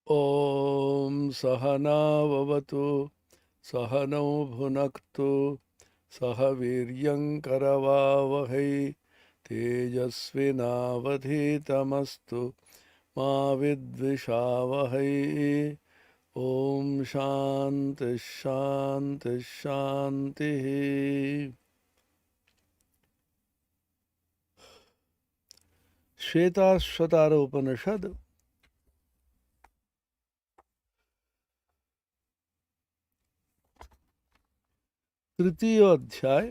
ॐ सहनाववतु सहनौ भुनक्तु सह वीर्यङ्करवावहै तेजस्विनावधीतमस्तु मा विद्विषावहै। ॐ शान्तिः शान्तिः शान्तिः। श्वेताश्वतर उपनिषद तृतीय अध्याय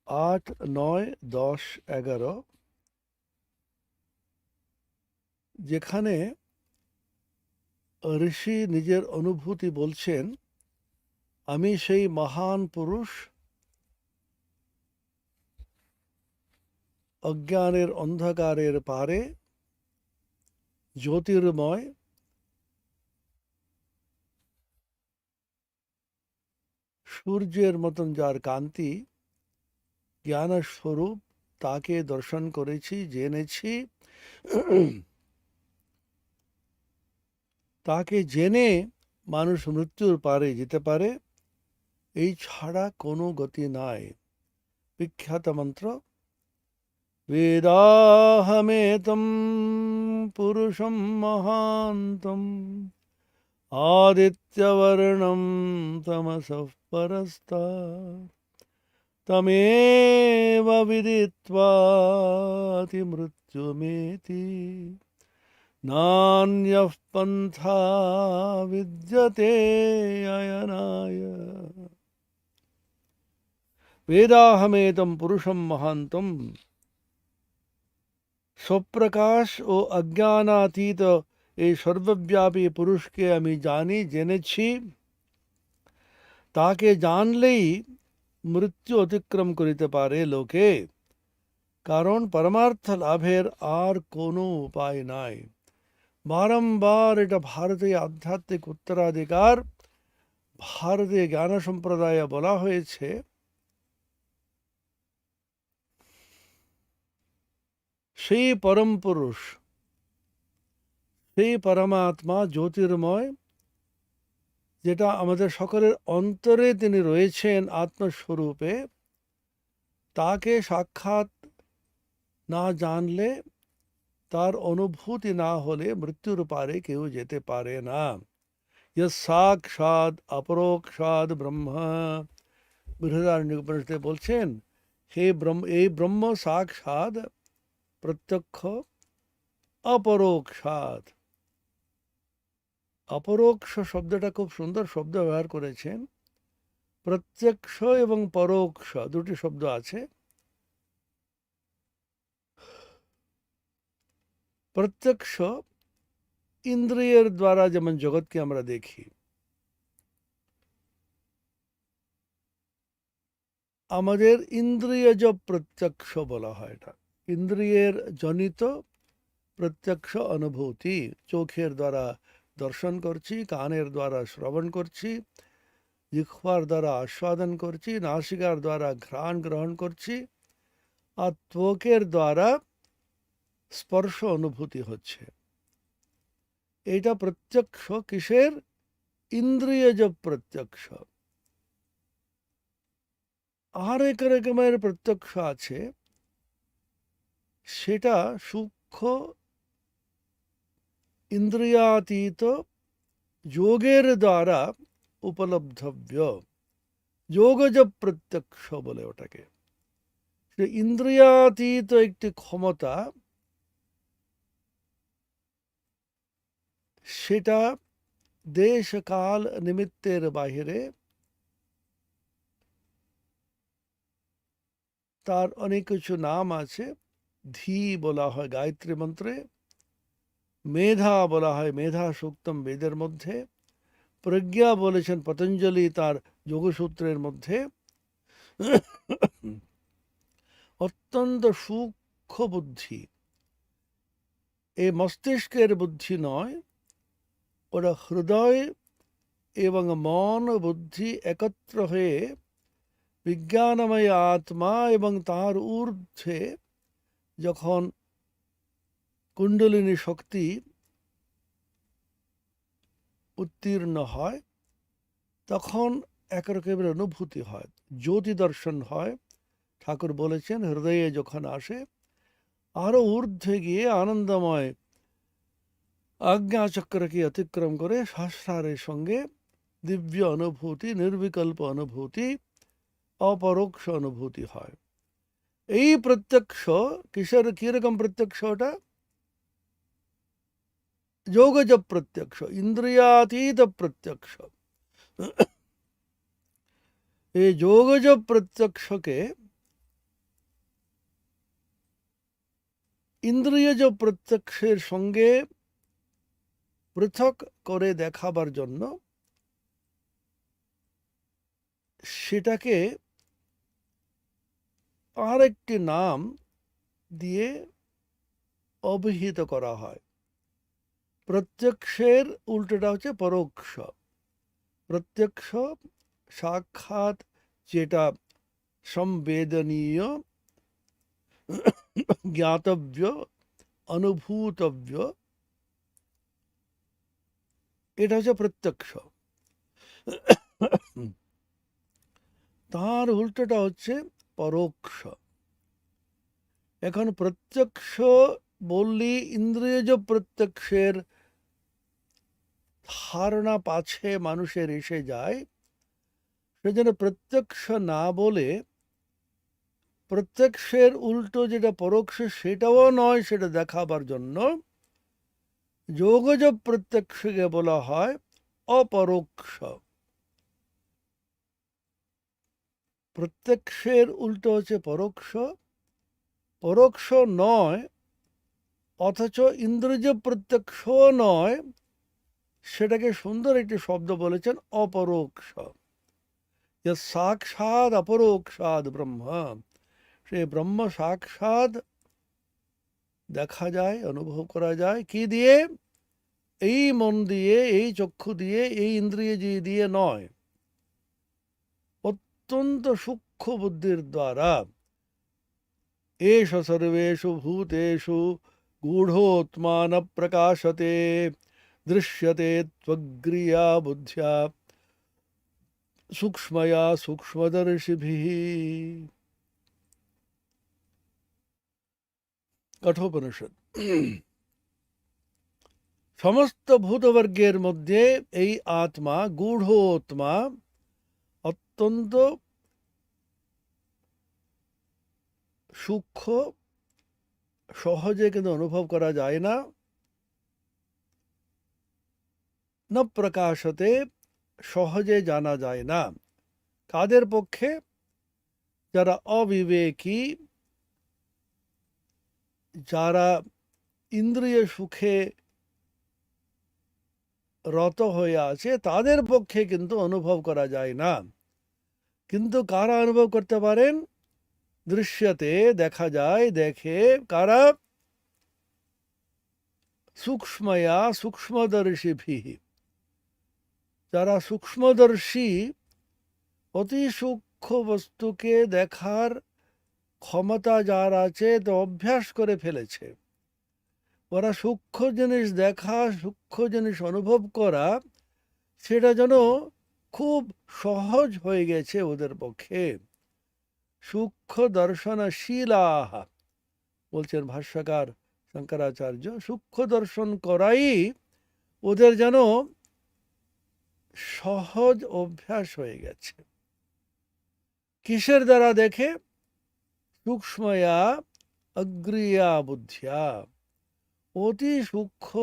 8, 9, 10, 11 যেখানে ঋষি নিজের অনুভূতি বলছেন, আমি সেই মহান পুরুষ, অজ্ঞানের অন্ধকারের পারে জ্যোতির্ময়, সূর্যের মতন যার কান্তি, জ্ঞানস্বরূপ, তাকে দর্শন করেছি, জেনেছি। তাকে জেনে মানুষ মৃত্যুর পারে যেতে পারে, এই ছাড়া কোনো গতি নাই। বিখ্যাত মন্ত্র, বেদাহমেতম পুরুষম মহান্তম আদিত্যবর্ণম তমসঃ পরস্তাৎ তমেব বিদিত্বাতি মৃত্যুমেতি নান্যঃ পন্থা বিদ্যতে অয়নায়। বেদাহমেতম পুরুষম মহান্তম, স্বপ্রকাশ ও অজ্ঞানাতীত এই সর্বব্যাপী পুরুষকে আমি জানি, জেনেছি। তাকে জানলেই মৃত্যু অতিক্রম করিতে পারে লোকে, কারণ পরমার্থ লাভের আর কোনো উপায় নাই। বারংবার এটা ভারতীয় আধ্যাত্মিক উত্তরাধিকার, ভারতীয় জ্ঞান সম্প্রদায়ে বলা হয়েছে। সেই পরম পুরুষ, সেই পরমাত্মা জ্যোতির্ময়, যেটা আমাদের সকলের অন্তরে তিনি রয়েছেন আত্মস্বরূপে, তাকে সাক্ষাৎ না জানলে, তার অনুভূতি না হলে মৃত্যুর পারে কেউ যেতে পারে না। সাক্ষাৎ অপরোক্ষাৎ ব্রহ্ম, বৃহদারণ্যকোপনিষদে বলছেন, হে ব্রহ্ম, এই ব্রহ্ম সাক্ষাৎ, প্রত্যক্ষ, অপরোক্ষাৎ। অপরোক্ষ শব্দটা খুব সুন্দর শব্দ ব্যবহার করেছেন। প্রত্যক্ষ এবং পরোক্ষ দুটি শব্দ আছে। প্রত্যক্ষ ইন্দ্রিয়ের দ্বারা যেমন জগৎকে আমরা দেখি, আমাদের ইন্দ্রিয়জ প্রত্যক্ষ বলা হয়। এটা ইন্দ্রিয়ের জনিত প্রত্যক্ষ অনুভূতি। চোখের দ্বারা দর্শন করছি, কানের দ্বারা শ্রবণ করছি, জিহ্বার দ্বারা আস্বাদন করছি, নাসিকার দ্বারা ঘ্রাণ গ্রহণ করছি, আর ত্বকের দ্বারা স্পর্শ অনুভূতি হচ্ছে। এটা প্রত্যক্ষ কিসের? ইন্দ্রিয়জ প্রত্যক্ষ। আর এক রকমের প্রত্যক্ষ আছে, সেটা সূক্ষ্ম ইন্দ্রিয়াতীত, যোগের দ্বারা উপলব্ধব্য, যোগজ প্রত্যক্ষ বলে ওটাকে। ইন্দ্রিয়াতীত একটি ক্ষমতা, সেটা দেশ কাল নিমিত্তের বাহিরে। তার অনেক কিছু নাম আছে। ধী বলা হয় গায়ত্রী মন্ত্রে, মেধা বলা হয় মেধা সূক্তম বেদের মধ্যে, প্রজ্ঞা বলেছেন পতঞ্জলি তার যোগসূত্রের মধ্যে। অত্যন্ত সূক্ষ্ম বুদ্ধি, এই মস্তিষ্কের বুদ্ধি নয়, ওরা হৃদয় এবং মন বুদ্ধি একত্র হয়ে বিজ্ঞানময় আত্মা এবং তার ঊর্ধ্বে যখন কুণ্ডলিনী শক্তি উত্তীর্ণ হয়, তখন একরকমের অনুভূতি হয়, জ্যোতি দর্শন হয়। ঠাকুর বলেছেন হৃদয়ে যখন আসে, আরো ঊর্ধ্বে গিয়ে আনন্দময় আজ্ঞাচক্রকে অতিক্রম করে সহস্রারের সঙ্গে দিব্য অনুভূতি, নির্বিকল্প অনুভূতি, অপরোক্ষ অনুভূতি হয়। এই প্রত্যক্ষ কিরকম প্রত্যক্ষ? ওটা যোগজ প্রত্যক্ষ, ইন্দ্রিয়াতীত প্রত্যক্ষ। এই যোগজ প্রত্যক্ষকে ইন্দ্রিয়জ প্রত্যক্ষের সঙ্গে পৃথক করে দেখাবার জন্য সেটাকে আরেকটি নাম দিয়ে অভিহিত করা হয়। প্রত্যক্ষের উল্টোটা হচ্ছে পরোক্ষ। প্রত্যক্ষ সাক্ষাৎ, যেটা সংবেদনীয়, জ্ঞাতব্য, অনুভূতব্য, এটা হচ্ছে প্রত্যক্ষ। তার উল্টোটা হচ্ছে পরোক্ষ। এখন প্রত্যক্ষ বললি ইন্দ্রিয়জ প্রত্যক্ষের ধারণা পাছে মানুষের এসে যায়, সেজন্য প্রত্যক্ষ না বলে প্রত্যক্ষের উল্টো যেটা পরোক্ষ সেটাও নয়, সেটা দেখাবার জন্য যোগজ প্রত্যক্ষকে বলা হয় অপরোক্ষ। প্রত্যক্ষের উল্টো হচ্ছে পরোক্ষ, পরোক্ষ নয় অথচ ইন্দ্রিয়জ প্রত্যক্ষ নয়, সেটাকে সুন্দর একটি শব্দ বলেছেন অপরোক্ষ। সাক্ষাৎ অপরোক্ষাৎ ব্রহ্ম, সে ব্রহ্ম সাক্ষাৎ দেখা যায়, অনুভব করা যায়। কি দিয়ে? এই মন দিয়ে, এই চক্ষু দিয়ে, এই ইন্দ্রিয় দিয়ে নয়, অত্যন্ত সূক্ষ্ম বুদ্ধির দ্বারা। এষ সর্বেষু ভূতেষু গূঢ়োত্মা ন প্রকাশতে দৃশ্যতে ত্বগ্রিয়া বুদ্ধ্যা সূক্ষ্ময়া সূক্ষ্মদর্শিভিঃ। কঠোপনিষদ। সমস্ত ভূতবর্গের মধ্যে এই আত্মা, গূঢ়োত্মা, অত্যন্ত সূক্ষ্ম, সহজে কিন্তু অনুভব করা যায় না। ন প্রকাশতে, সহজে জানা যায় না। কাদের পক্ষে? যারা অবিবেকী, যারা ইন্দ্রিয় সুখে রত হয়ে আছে, তাদের পক্ষে কিন্তু অনুভব করা যায় না। কিন্তু কারা অনুভব করতে পারেন? দৃশ্যতে, দেখা যায়, দেখে। কারা? সূক্ষ্ময়া সূক্ষ্মদর্শিভিঃ, যারা সূক্ষ্মদর্শী, অতি সূক্ষ্ম বস্তুকে দেখার ক্ষমতা যার আছে, তো অভ্যাস করে ফেলেছে। ওরা সূক্ষ্ম জিনিস দেখা, সূক্ষ্ম জিনিস অনুভব করা, সেটা যেন খুব সহজ হয়ে গেছে ওদের পক্ষে। সূক্ষ্ম দর্শনশীলাহ বলছেন ভাষ্যকার শঙ্করাচার্য, সূক্ষ্ম দর্শন করাই ওদের যেন সহজ অভ্যাস হয়ে গেছে। কিসের দ্বারা দেখে? সূক্ষ্ময়া অগ্রিয়া বুদ্ধিয়া, অতি সূক্ষ্ম,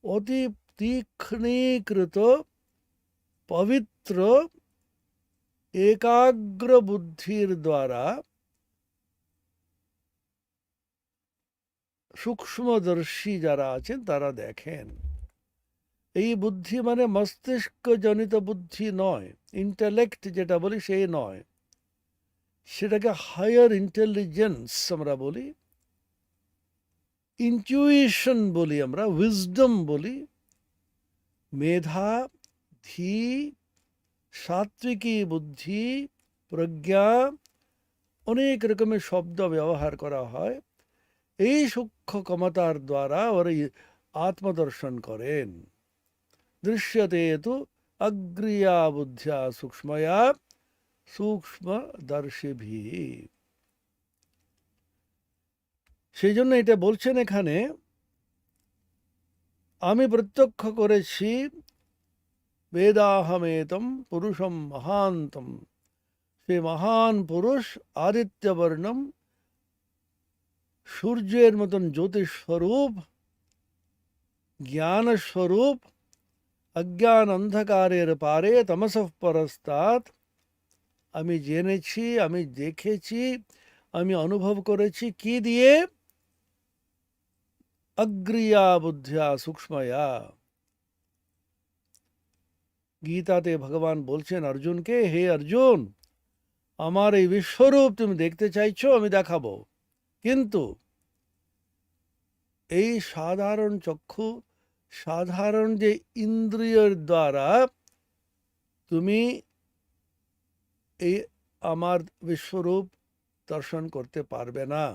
অতি তীক্ষ্ণীকৃত, পবিত্র, একাগ্র বুদ্ধির দ্বারা সূক্ষ্মদর্শী যারা আছেন তারা দেখেন। এই বুদ্ধি মানে মস্তিষ্ক জনিত বুদ্ধি নয়, ইন্টেলেক্ট যেটা বলি সেই নয়, সেটাকে হায়ার ইন্টেলিজেন্স আমরা বলি, ইনটিউশন বলি আমরা, উইজডম বলি, মেধা, ধী, সাত্বিকী বুদ্ধি, প্রজ্ঞা, অনেক রকমের শব্দ ব্যবহার করা হয়। এই সূক্ষ্ম ক্ষমতার দ্বারা ওরা আত্মদর্শন করেন। দৃশ্যতে তু অগ্রিয়া বুদ্ধ্যা সূক্ষ্ময়া সূক্ষ্মদর্শিভি। সেই জন্য এটা বলছেন এখানে, আমি প্রত্যক্ষ করেছি বেদাহমেতম পুরুষম মহান্তম, সে মহান পুরুষ আদিত্যবর্ণম, সূর্যের মতন জ্যোতিস্বরূপ, জ্ঞানস্বরূপ, অজ্ঞান অন্ধকারের পারে তমসঃ পরস্তাৎ। আমি জেনেছি, আমি দেখেছি, আমি অনুভব করেছি কি দিয়ে? অগ্রিয়া বুদ্ধিয়া সূক্ষ্ময়া। গীতাতে ভগবান বলছেন অর্জুনকে, হে অর্জুন, আমার এই বিশ্বরূপ তুমি দেখতে চাইছো, আমি দেখাবো, কিন্তু এই সাধারণ চক্ষু, সাধারণ যে ইন্দ্রিয়ের দ্বারা তুমি এই আমার বিশ্বরূপ দর্শন করতে পারবে না।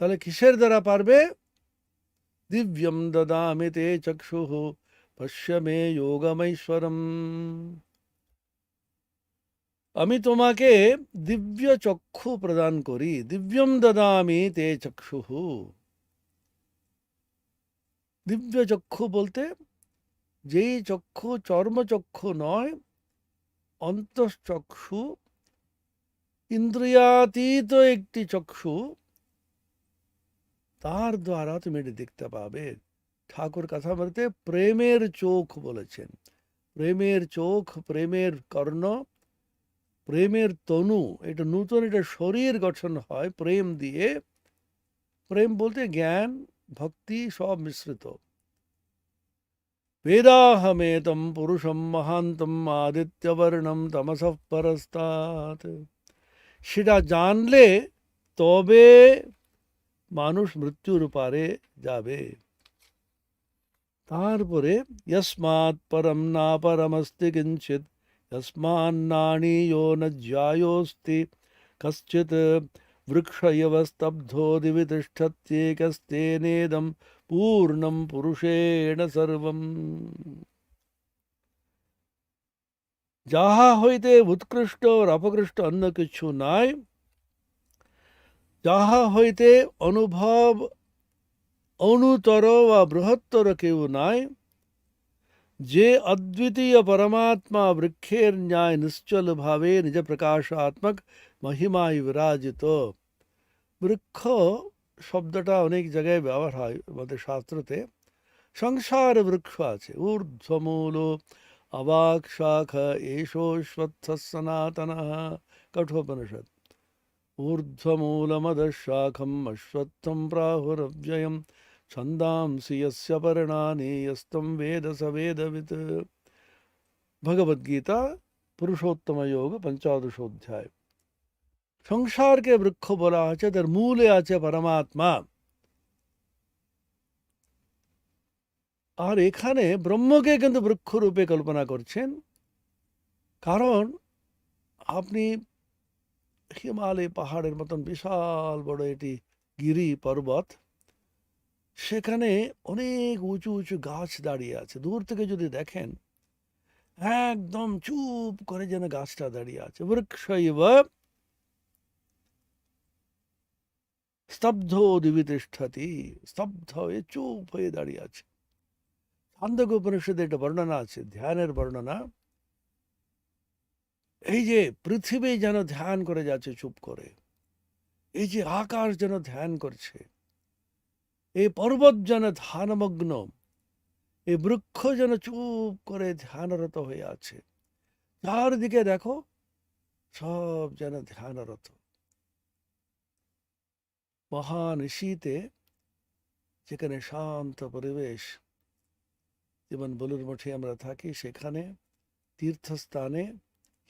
তাহলে কিসের দ্বারা পারবে? দিব্যম দদামি তে চক্ষুঃ পশ্য মে যোগমৈশ্বরম। আমি তোমাকে দিব্য চক্ষু প্রদান করি। দিব্যম দদামি তে চক্ষুঃ। দিব্য চক্ষু বলতে যেই চক্ষু চর্মচক্ষু নয়, অন্তশ্চক্ষু, ইন্দ্রিয়াতীত একটি চক্ষু, তার দ্বারা তুমি এটি দেখতে পাবে। ঠাকুর কথা বলতে প্রেমের চোখ বলেছেন। প্রেমের চোখ, প্রেমের কর্ণ, প্রেমের তনু, এটা নূতন একটা শরীর গঠন হয় প্রেম দিয়ে। প্রেম বলতে জ্ঞান, ভক্তি সব মিশ্রিত। বেদাহমেতম পুরুষম মহান্তম আদিত্যবর্ণম তমসঃ পরস্তাৎ। সেটা জানলে তবে মানুষ মৃত্যুর পারে যাবে। তারপরে যস্মাৎ পরম না পরমস্তি কিঞ্চিৎ যস্মান্নানীयो ন জ্যায়োস্তি কশ্চিৎ বৃক্ষ ইব স্তব্ধো দিবি তিষ্ঠত্যেকস্তেনেদম পূর্ণম পুরুষেণ সর্বম। যাহা হইতে উৎকৃষ্ট আর অপকৃষ্ট অন্য কিছু নাই, যাহা হইতে অনুভব অনুতর বা বৃহত্তর কেউ নাই, যে অদ্বিতীয় পরমাত্মা বৃক্ষের ন্যায় নিশ্চল ভাবে নিজ প্রকাশাত্মক মহিমায় বিরাজিত। বৃক্ষ শব্দটা অনেক জায়গায় ব্যবহার হয় আমাদের শাস্ত্রতে। সংসার বৃক্ষ আছে, ঊর্ধ্বমূল অবাক শাখ এষোশ্বত্থ সনাতন, কঠোপনিষদ। ঊর্ধ্বমূলমদশাখম অশ্বত্থম প্রাহুরব্যয়ম ছন্দাংসি यस्य पर्णानि यस्तं वेद स वेदवित्। भगवद गीता पुरुषोत्तम योग 15 अध्याय। সংসারকে বৃক্ষ বলা আছে, তার মূলে আছে পরমাত্মা। আর এখানে ব্রহ্মকে কিন্তু বৃক্ষরূপে কল্পনা করছেন। কারণ আপনি হিমালয় পাহাড়ের মতন বিশাল বড় এটি গিরি পর্বত, সেখানে অনেক উঁচু উঁচু গাছ দাঁড়িয়ে আছে। দূর থেকে যদি দেখেন একদম চুপ করে যেন গাছটা দাঁড়িয়ে আছে। বৃক্ষইব স্তব্ধ দিবি তিষ্ঠতি, স্তব্ধ হয়ে চুপ হয়ে দাঁড়িয়ে আছে। ছান্দোক্য উপনিষদে একটা বর্ণনা আছে, ধ্যানের বর্ণনা। এই যে পৃথিবী যেন ধ্যান করে যাচ্ছে চুপ করে, এই যে আকাশ যেন ধ্যান করছে, এই পর্বত যেন ধ্যানমগ্ন, এই বৃক্ষ যেন চুপ করে ধ্যানরত হয়ে আছে। চারদিকে দেখো সব যেন ধ্যানরত। মহানিশীতে যেখানে শান্ত পরিবেশ, যেমন বেলুড় মঠে আমরা থাকি, সেখানে তীর্থস্থানে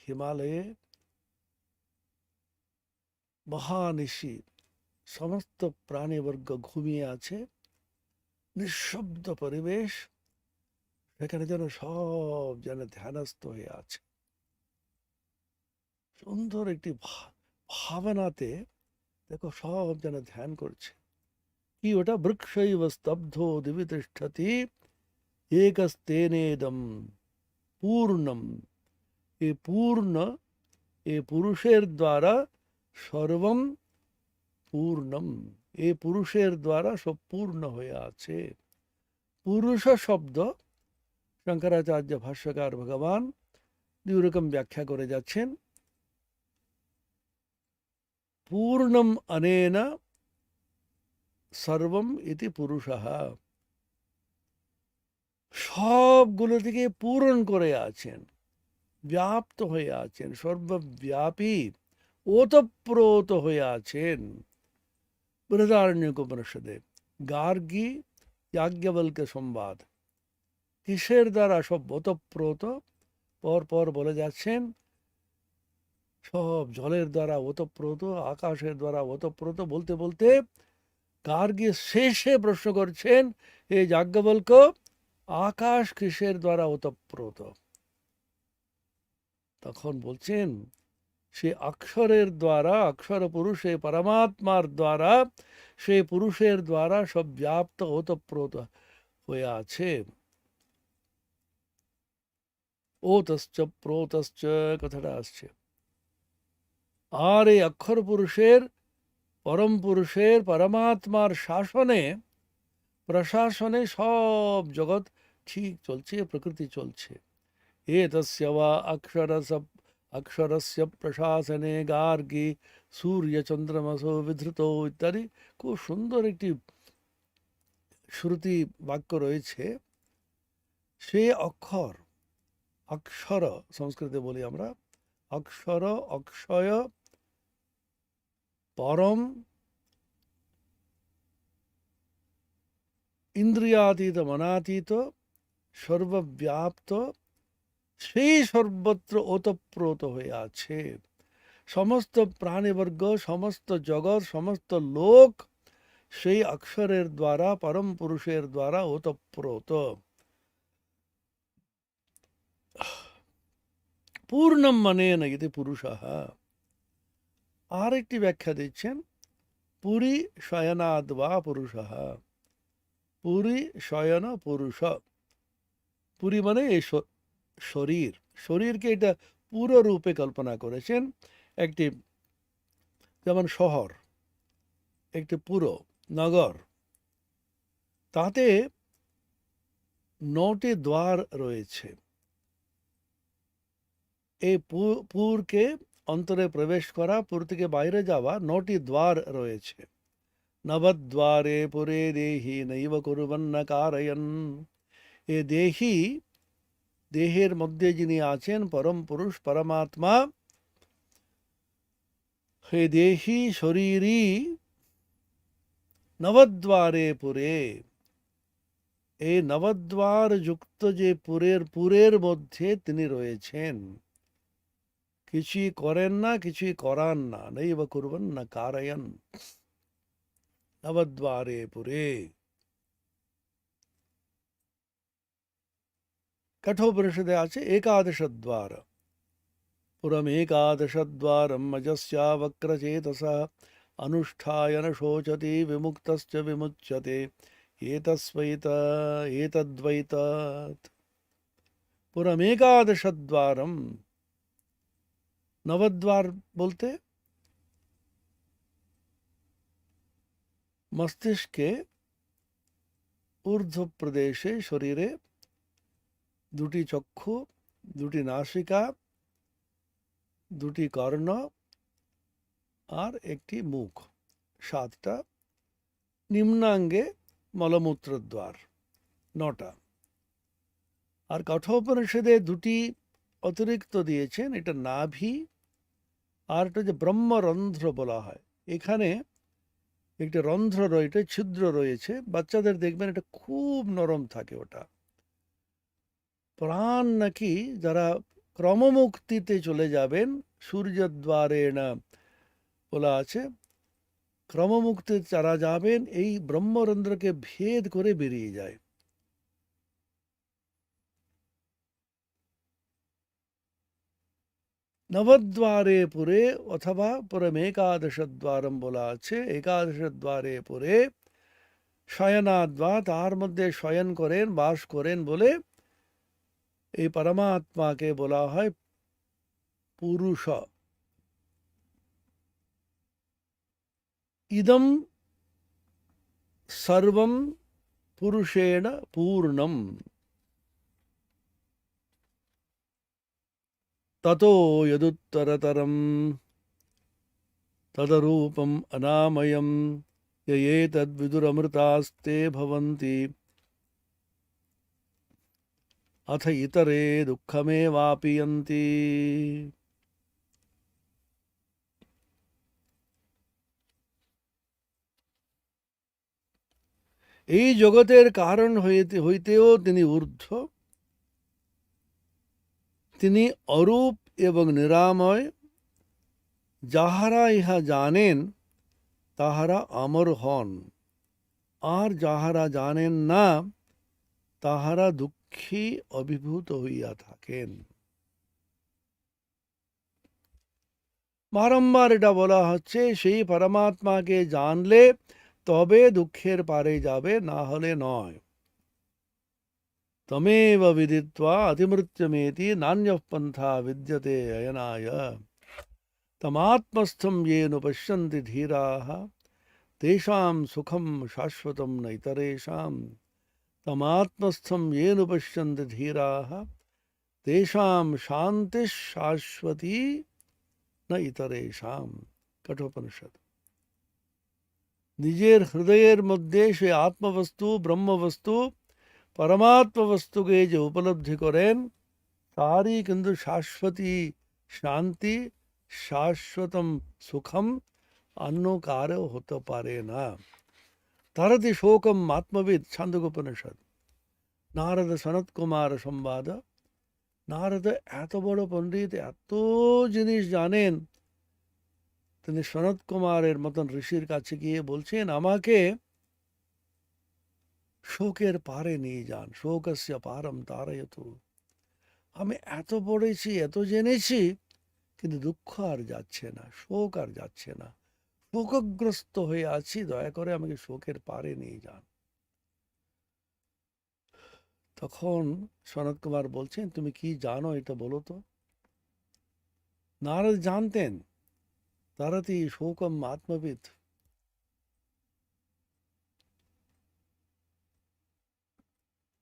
হিমালয়ে মহানিশী সমস্ত প্রাণীবর্গ ঘুমিয়ে আছে, নিঃশব্দ পরিবেশ, সেখানে যেন সব যেন ধ্যানস্থ হয়ে আছে। সুন্দর একটি ভাবনাতে দেখো সব যেন ধ্যান করছে। কি ওটা? বৃক্ষৈব স্তব্ধ দিবি তিষ্ঠতি একস্তেনেদম পূর্ণম। এ পূর্ণ, এ পুরুষের দ্বারা সর্বম পূর্ণম, এ পুরুষের দ্বারা সব পূর্ণ হয়ে আছে। পুরুষ শব্দ শঙ্করাচার্য ভাষ্যকার ভগবান দুই রকম ব্যাখ্যা করে যাচ্ছেন। পূর্ণম অনেন সর্বম ইতি পুরুষঃ, সবগুলো থেকে পূরণ করে আছেন, ব্যাপ্ত হয়ে আছেন, সর্বব্যাপী ওতপ্রোত হয়ে আছেন। বৃহদারণ্যক উপনিষদে গার্গী যাজ্ঞবল্ক্য সংবাদ, কিসের দ্বারা সব ওতপ্রোত পর পর বলে যাচ্ছেন। সব জলের দ্বারা ওতপ্রোত, আকাশের দ্বারা ওতপ্রোত বলতে বলতে গার্গী শেষে প্রশ্ন করছেন, হে যাজ্ঞবল্ক্য, আকাশ কিসের দ্বারা ওতপ্রোত? তখন বলছেন, সে অক্ষরের দ্বারা, অক্ষর পুরুষে পরমাত্মার দ্বারা, সে পুরুষের দ্বারা সব ব্যাপ্ত ওতপ্রোত হয়ে আছে। ওতশ্চ প্রোতশ্চ কথাটা আসছে। আর এই অক্ষর পুরুষের, পরম পুরুষের, পরমাত্মার শাসনে, প্রশাসনে সব জগৎ ঠিক চলছে, প্রকৃতি চলছে। এতস্য বা অক্ষরস্য প্রশাসনে গার্গী সূর্য চন্দ্রমসো বিধৃত ইত্যাদি খুব সুন্দর একটি শ্রুতি বাক্য রয়েছে। সে অক্ষর, অক্ষর সংস্কৃতে বলি আমরা, অক্ষর, অক্ষয়, পরম, ইন্দ্রিয়াতীত, মনাতীত, সর্বব্যাপ্ত, সেই সর্বত্র ওতপ্রোত হয়ে আছে। সমস্ত প্রাণীবর্গ, সমস্ত জগৎ, সমস্ত লোক সেই অক্ষরের দ্বারা, পরম পুরুষের দ্বারা ওতপ্রোত। পূর্ণম মানেন ইতি পুরুষঃ। আর একটি ব্যাখ্যা দিচ্ছেন, পুরী শয়নাদ্বা পুরুষঃ। পুরী শয়ন পুরুষ, পুরী মানে এই শরীর, শরীরকে এটা পুরো রূপে কল্পনা করেছেন। একটি যেমন শহর, একটি পুরো নগর, তাতে 9টি দ্বার রয়েছে। এই পুরকে অন্তরে প্রবেশ করা, পুর থেকে বাইরে যাওয়া 9টি দ্বার রয়েছে। নবদ্বারে পুরে দেহি নৈব কুর্বন্ন কারয়ন। এ দেহি, দেহের মধ্যে যিনি আছেন পরম পুরুষ পরমাত্মা, হে দেহি শরীরী নবদ্বারে পুরে, এই নবদ্বার যুক্ত যে পুরের মধ্যে তিনি রয়েছেন। কিছুই করেন না, কিছুই করান না, নৈব কুর্বন না কারয়ন। নবদ্বারে পুরে। কঠোপনিষদে আছে একাদশ দ্বার। পুরমেকাদশ দ্বারম মজস্যা বক্রচেতসা अनुष्ठाय न शोचति विमुक्तश्च विमुच्यते एतद्वैतात्। पुरमेकादश द्वारम, नवद्वार बोलते मस्तिष्क के ऊर्ध्व प्रदेशे शरीरे दुटी चक्षु, दुटी नासिका, दुटी कर्ण और एकटी मुख, 7টা। নিম্নাঙ্গে মলমূত্র দ্বার 9টা। আর কঠোপনিষদে 2টি অতিরিক্ত দিয়েছেন, এটা নাভি আর এটা যে ব্রহ্মরন্ধ্র বলা হয়। এখানে একটি রন্ধ্র রয়েছে, ছিদ্র রয়েছে। বাচ্চাদের দেখবেন এটা খুব নরম থাকে ওটা। প্রাণ নাকি যারা ক্রমমুক্তিতে চলে যাবেন, সূর্যদ্বারে না বলা আছে, ক্রমমুক্তি যারা যাবেন এই ব্রহ্মরন্ধ্রকে ভেদ করে বেরিয়ে যায়। নবদ্বারে পুরে অথবা পরম একাদশ দ্বারম বলা আছে। একাদশ দ্বারে পুরে শয়নাদ্বা, তার মধ্যে শয়ন করেন, বাস করেন বলে এই পরমাত্মাকে বলা হয় পুরুষ। ইদম সর্বম পুরুষেণ পূর্ণম ততো যদুত্তরতরম তদরূপম অনাময়ম येतद्विदुरमृतास्ते भवन्ति अथ इतरे दुःखमेवापीयन्ति। এই জগতের কারণ হইতেও তিনি ঊর্ধ্ব, তিনি অরূপ এবং নিরাময়। যাহারা ইহা জানেন তাহারা অমর হন, আর যাহারা জানেন না তাহারা দুঃখী অভিভূত হইয়া থাকেন। বারংবার এটা বলা হচ্ছে, সেই পরমাত্মাকে জানলে তবে দুঃখের পারে যাবে, না হলে নয়। তমেব বিদিত্বা অতিমৃত্যুমেতি নান্যঃ পন্থা বিদ্যতে অয়নায় তমাত্মস্থম येन पश्यन्ति धीराः तेषां सुखं शाश्वतं न इतरेषां। तमात्मस्थं येन पश्यन्ति धीराः तेषां शान्तिः शाश्वती न इतरेषां। कठोपनिषद। নিজের হৃদয়ের মধ্যে সে আত্মবস্তু, ব্রহ্মবস্তু, পরমাত্মা বস্তুকে যে উপলব্ধি করেন, তারই কিন্তু শাশ্বতী শান্তি, শাশ্বতম সুখম অন্য কারও হতে পারে না। তারতি শোকম আত্মবিদ। ছান্দোক্যোপনিষদ। নারদ সনত কুমার সংবাদ। নারদ এত বড় পণ্ডিত, এত জিনিস জানেন, তিনি সনত কুমারের মতন ঋষির কাছে গিয়ে বলছেন, আমাকে শোকের পারে নিয়ে যান। শোকস্য পারম তারয়তু। আমি এত পড়েছি, এত জেনেছি, কিন্তু দুঃখ আর যাচ্ছে না, শোক আর যাচ্ছে না, শোকগ্রস্ত হয়ে আছি, দয়া করে আমাকে শোকের পারে নিয়ে যান। তখন সনত কুমার বলছেন, তুমি কি জানো এটা বলো তো। নারদ জানতেন, তারতি শোকম আত্মবিদ।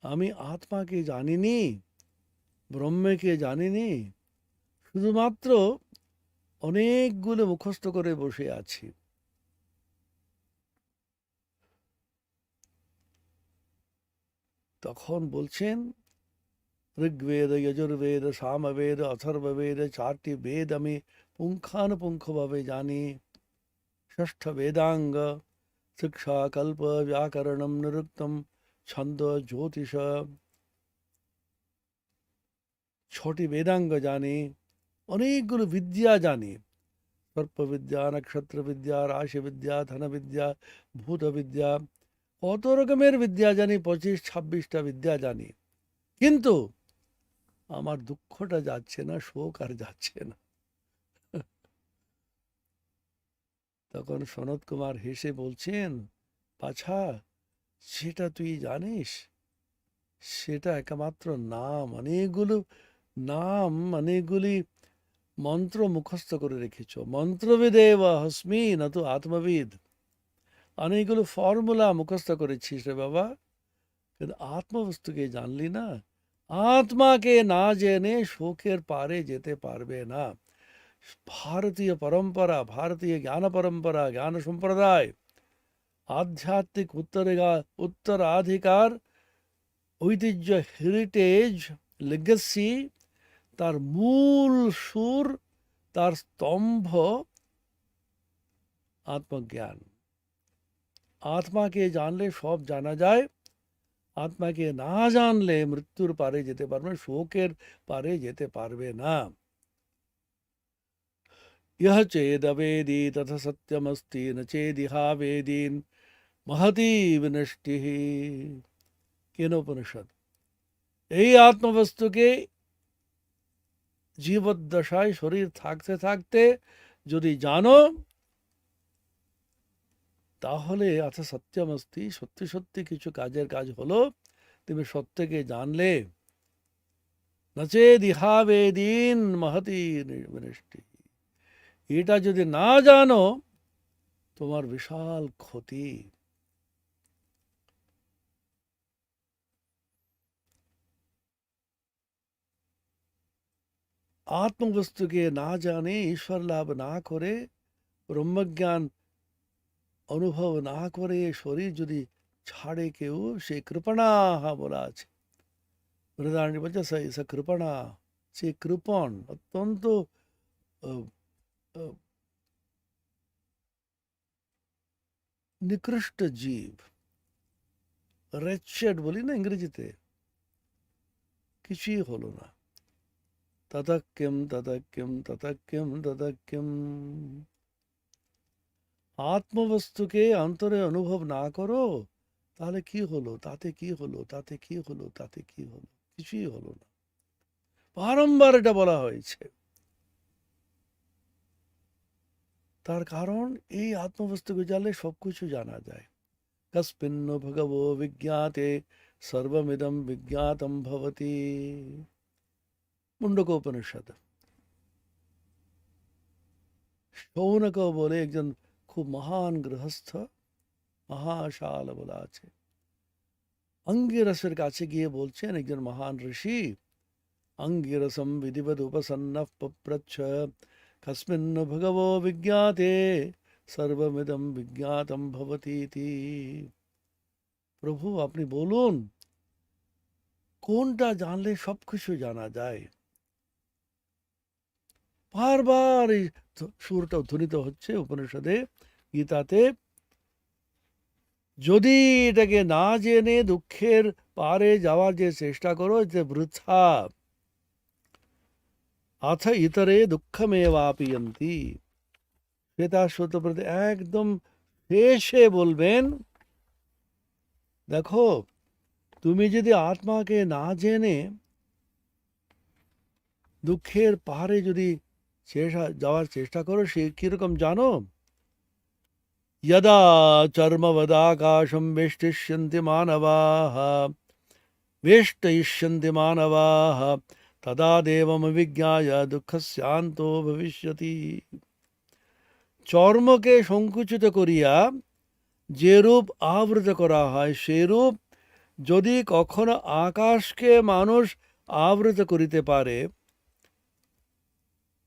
আমি আত্মাকে জানিনি, ব্রহ্মকে জানিনি, শুধুমাত্র অনেকগুলো মুখস্থ করে বসে আছি। তখন বলছেন, ঋগ্বেদ, যজুর্বেদ, সামবেদ, অথর্ববেদ, 4টি বেদ আমি পুঙ্খানুপুঙ্খভাবে জানি। ষষ্ঠ বেদাঙ্গ, শিক্ষা, কল্প, ব্যাকরণম, নিরুক্তম, ছন্দ, জ্যোতিষ, 6টি বেদাঙ্গ জানি। অনেকগুলো বিদ্যা জানি। সর্পবিদ্যা, নক্ষত্র বিদ্যা, রাশি বিদ্যা, ধন বিদ্যা, ভূত বিদ্যা, কত রকমের বিদ্যা জানি, 25-26টা বিদ্যা জানি। কিন্তু আমার দুঃখটা যাচ্ছে না, শোক আর যাচ্ছে না। তখন সনত কুমার হেসে বলছেন, পাছা, সেটা তুই জানিস, সেটা একমাত্র নাম। অনেকগুলো নাম, অনেকগুলি মন্ত্র মুখস্থ করে রেখেছ। মন্ত্রবিদেব হস্মি না তো আত্মবিদ। অনেকগুলো ফর্মুলা মুখস্থ করেছিস রে বাবা, কিন্তু আত্মবস্তুকে জানলি না। আত্মাকে না জেনে শোকের পারে যেতে পারবে না। ভারতীয় পরম্পরা, ভারতীয় জ্ঞান পরম্পরা, জ্ঞান সম্প্রদায়, আধ্যাত্মিক উত্তরাধিকার, ঐতিহ্য, হেরিটেজ, লেগেসি, তার মূল সুর, তার স্তম্ভ আত্মজ্ঞান। আত্মাকে জানলে সব জানা যায়। আত্মাকে না জানলে মৃত্যুর পারে যেতে পারবে, শোকের পারে যেতে পারবে না। ইহ চেদবেদি তথা সত্যমস্তি ন চেদিহা বেদীন মহতি বিনষ্টি। কেনোপনিষদ। এই আত্মবস্তুকে জীবদ্দশায় শরীর থাকতে থাকতে যদি জানো, তাহলে আচ্ছা সত্যমস্তি, সত্যি সত্যি কিছু কাজের কাজ হলো, তুমি সত্যকে জানলে। নচেদিহাবেদিন মহতি বিনষ্টি, এটা যদি না জানো তোমার বিশাল ক্ষতি। আত্মবস্তুকে না জানে, ঈশ্বর লাভ না করে, ব্রহ্মজ্ঞান অনুভব না করে শরীর যদি ছাড়ে কেউ, সে কৃপণাহা বলা আছে। বৃহদারণ্য বলছে সে কৃপণা, সে কৃপণ, অত্যন্ত নিকৃষ্ট জীব, রেচেড বলি না ইংরেজিতে, কিছুই হলো না। ততক্কিম ততক্কিম ততক্কিম ততক্কিম। আত্মবস্তুকে অন্তরে অনুভব না করো, তাহলে কি হলো, তাতে কি হলো, তাতে কি হলো, তাতে কি হলো, কিছুই হলো না। বারংবার এটা বলা হয়েছে। তার কারণ এই আত্মবস্তুকে জানলে সবকিছু জানা যায়। কস্মিন্ন ভগবো বিজ্ঞাতে সর্বমিদম বিজ্ঞাতম ভবতি। মুন্ডক উপনিষদ। শৌনক বলে একজন খুব মহান গৃহস্থ, মহাশাল বলা আছে, অঙ্গিরসের কাছে গিয়ে বলছেন, একজন মহান ঋষি, অঙ্গিরসম বিধিবদ উপসন্ন পপ্রচ্ছ কস্মিন্ন ভগবো বিজ্ঞাতে সর্বমিদম বিজ্ঞাতম ভবতি ইতি। প্রভু আপনি বলুন, কোনটা জানলে সবকিছু জানা যায়? বারবার এই সুরটা ধ্বনিত হচ্ছে উপনিষদে, গীতাতে। যদি এটাকে না জেনে দুঃখের পারে যাওয়ার যে চেষ্টা করো, যে বৃথা। আথ ইতরে দুঃখমেবাপিয়ন্তি। শ্বেতাশ্বতপ্রতি একদম শেষে বলবেন, দেখো তুমি যদি আত্মাকে না জেনে দুঃখের পাহাড়ে যদি যাওয়ার চেষ্টা করো, সে কিরকম জানো? यदा चर्मवदाकाशं वेष्टयिष्यन्ति मानवाः तदा देवमविज्ञाय दुःखस्यान्तो भविष्यति। চর্মকে সংকুচিত করিয়া যে রূপ আবৃত করা হয়, সে রূপ যদি কখনো আকাশকে মানুষ আবৃত করিতে পারে,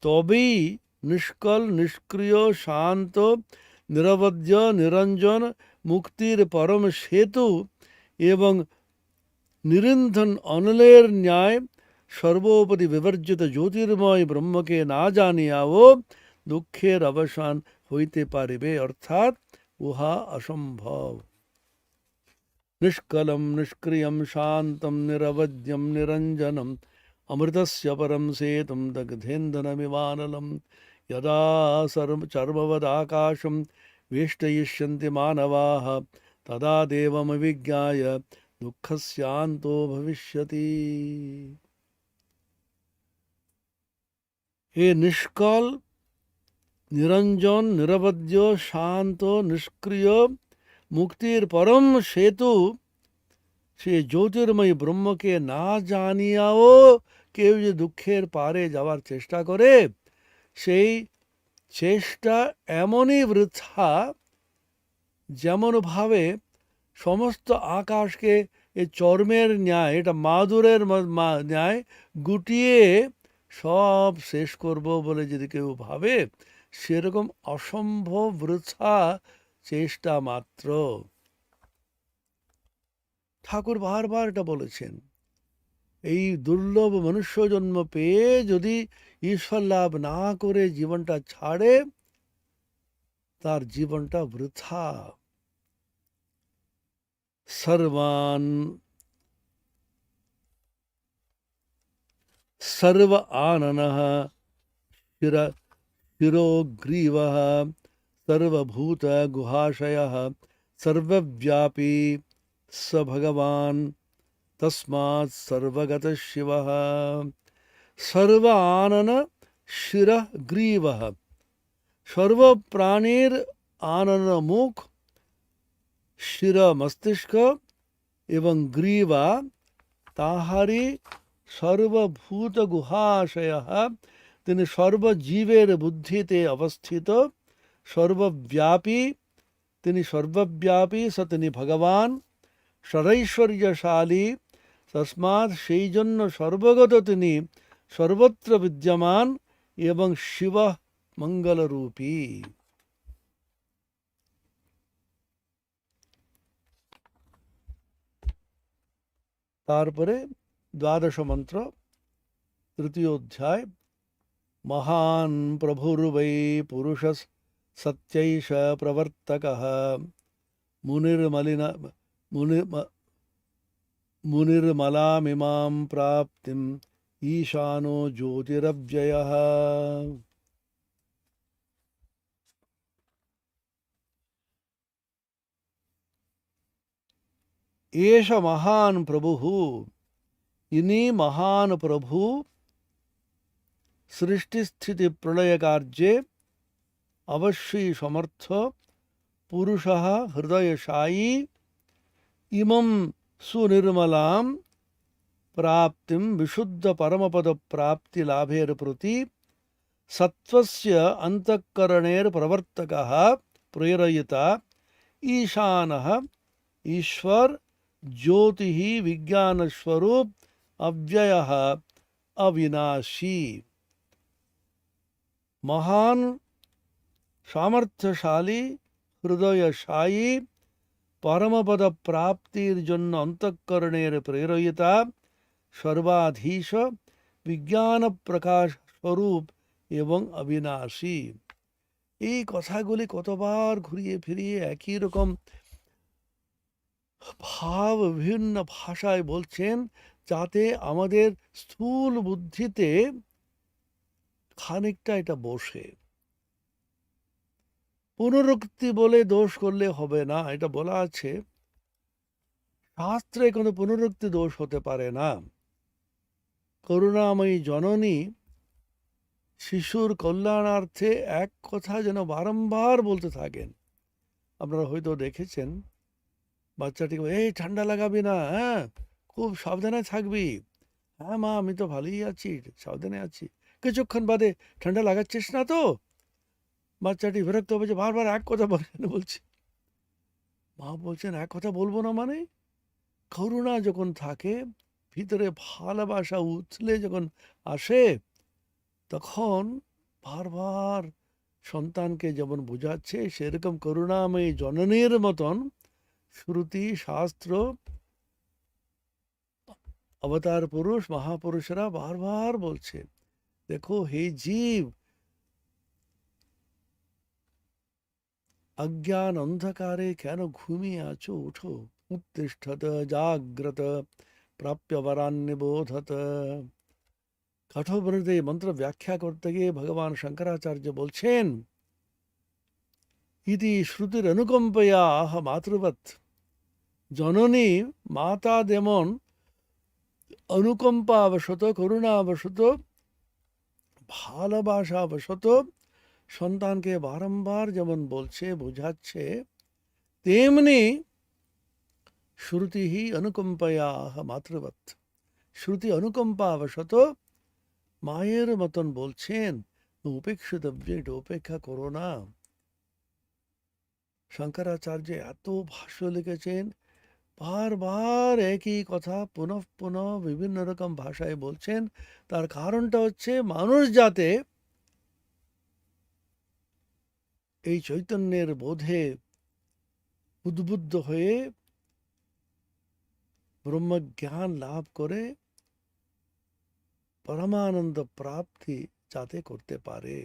তবেই নিষ্কল, নিষ্ক্রিয়, শান্ত, নিরবধ্য, নিরঞ্জন, মুক্তির পরম সেতু এবং নিরন্ধন অনলের ন্যায় সর্বোপরি বিবর্জিত জ্যোতির্ময় ব্রহ্মকে না জানিয়াও দুঃখের অবসান হইতে পারিবে, অর্থাৎ উহা অসম্ভব। নিষ্কলম নিষ্ক্রিয়ম শান্তম নিরবধ্যম নিরঞ্জনম অমৃতস্য পরম সেতুম দগ্ধেন্দনমিবানলম यदा चर्मवदाकाशं वेष्टयिष्यन्ति मानवाः तदा देवमविज्ञाय दुःखस्यान्तो भविष्यति। हे निष्कल, निरंजन, निरवध्य, शांत, निष्क्रिय, মুক্তির পরম সেতু সে জ্যোতির্ময় ব্রহ্মকে না জানিয়াও কেউ যে দুঃখের পারে যাওয়ার চেষ্টা করে, সেই চেষ্টা এমনই বৃথা, যেমনভাবে সমস্ত আকাশকে এই চর্মের ন্যায়, এটা মাদুরের ন্যায় গুটিয়ে সব শেষ করব বলে যদি কেউ ভাবে, সেরকম অসম্ভব বৃথা চেষ্টা মাত্র। ঠাকুর বারবার এটা বলেছেন, এই দুর্লভ মনুষ্য জন্ম পেয়ে যদি ঈশ্বর লাভ না করে জীবনটা ছাড়ে, তার জীবনটা বৃথা। सर्वान् सर्व आननः शिरोग्रीवः सर्वभूत गुहाशयः सर्वव्यापी स भगवान् तस्मात् सर्वगतः शिवः। সর্ব আনন শির গ্রীব, সর্ব প্রাণীর আনন মুখ, শির মস্তিষ্ক এবং গ্রীবা তাহারি সর্বভূত গুহাশয়, তিনি সর্বজীবের বুদ্ধিতে অবস্থিত, সর্বব্যাপী, তিনি সর্বব্যাপী, স তিনি ভগবান, সরৈশ্বর্যশালী, তস্মাৎ সেই জন্য সর্বগত তিনি, সর্বত্র বিদ্যমান এবং শিব মঙ্গলরূপী। তারপরে দ্বাদশ মন্ত্র, তৃতীয় অধ্যায়। মহান প্রভুর্বৈ পুরুষ সত্যৈষ প্রবর্তকঃ, মুনির্মলামিমাং প্রাপ্তিম ঈশানো জ্যোতিরব্যয়ঃ। एष महान प्रभु, इन्हीं महान प्रभु सृष्टि स्थिति प्रलय कार्ये अवश्य समर्थ पुरुषः हृदयशायी, इमं सुनिर्मलां प्राप्तिं विशुद्ध परमपद प्राप्ति लाभेर प्रति सत्वस्य अंतःकरणेर प्रवर्तकः प्रेरयिता ईशानः ईश्वर ज्योति विज्ञान स्वरूप अव्यय अविनाशी। महान सामर्थ्यशाली हृदयशायी परमपद प्राप्तिर जन्य अंतःकरणेर प्रेरयिता सर्वाधीश विज्ञान प्रकाश स्वरूप एवं अविनाशी। এই কথাগুলি কতবার ঘুরিয়ে ফিরিয়ে একই রকম ভাব বিভিন্ন ভাষায় বলছেন, যাতে আমাদের স্থূল বুদ্ধিতে খানিকটা এটা বসে। পুনরুক্তি বলে দোষ করলে হবে না, এটা বলা আছে শাস্ত্রে কোনো পুনরুক্তি দোষ হতে পারে না। করুণাময়ী জননী শিশুর কল্যাণার্থে এক কথা যেন বারংবার বলতে থাকেন। আপনারা হয়তো দেখেছেন, বাচ্চাটিকে এই ঠান্ডা লাগাবি না, হ্যাঁ খুব সাবধানে থাকবি, হ্যাঁ মা আমি তো ভালোই আছি, সাবধানে আছি, কিছুক্ষণ বাদে ঠান্ডা লাগাচ্ছিস না তো। বাচ্চাটি বিরক্ত হবে যে বারবার এক কথা বলছে। মা বলছেন এক কথা বলবো না মানে? করুণা যখন থাকে ভিতরে, ভালোবাসা উথলে যখন আসে, তখন বারবার সন্তানকে যেমন বোঝাচ্ছে, সেরকম করুণাময়ী জননীর মতন শ্রুতি শাস্ত্র अवतार पुरुष महापुरुषरा बार बार बोलছে, देखो हे जीव, अज्ञान अंधकारे केन घुमिয়ে আছো, उठो, उत्तिष्ठत जाग्रत प्राप्य वरान्निबोधत। कठोपनिषदे मंत्र व्याख्या करते गিয়ে भगवान शंकराचार्य बोलছেন, इति श्रुतिर अनुकंपया आह मातृवत। जननी माता যেমন অনুকম্পাবশত, করুণাবশত, ভালোবাসাবশত সন্তানকে বারংবার যেমন বলছে, বোঝাচ্ছে, তেমনি শ্রুতি অনুকম্পয়া মাতৃবৎ। শ্রুতি অনুকম্পাবশত মায়ের মতন বলছেন, উপেক্ষিতব্য, এটা উপেক্ষা করো না। শঙ্করাচার্য এত ভাষ্য লিখেছেন, বারবার একই কথা পুনঃ পুনঃ বিভিন্ন রকম ভাষায় বলছেন। তার কারণটা হচ্ছে মানুষ যাতে এই চৈতন্যের বোধে উদ্বুদ্ধ হয়ে ব্রহ্মজ্ঞান লাভ করে পরমানন্দ প্রাপ্তি যাতে করতে পারে।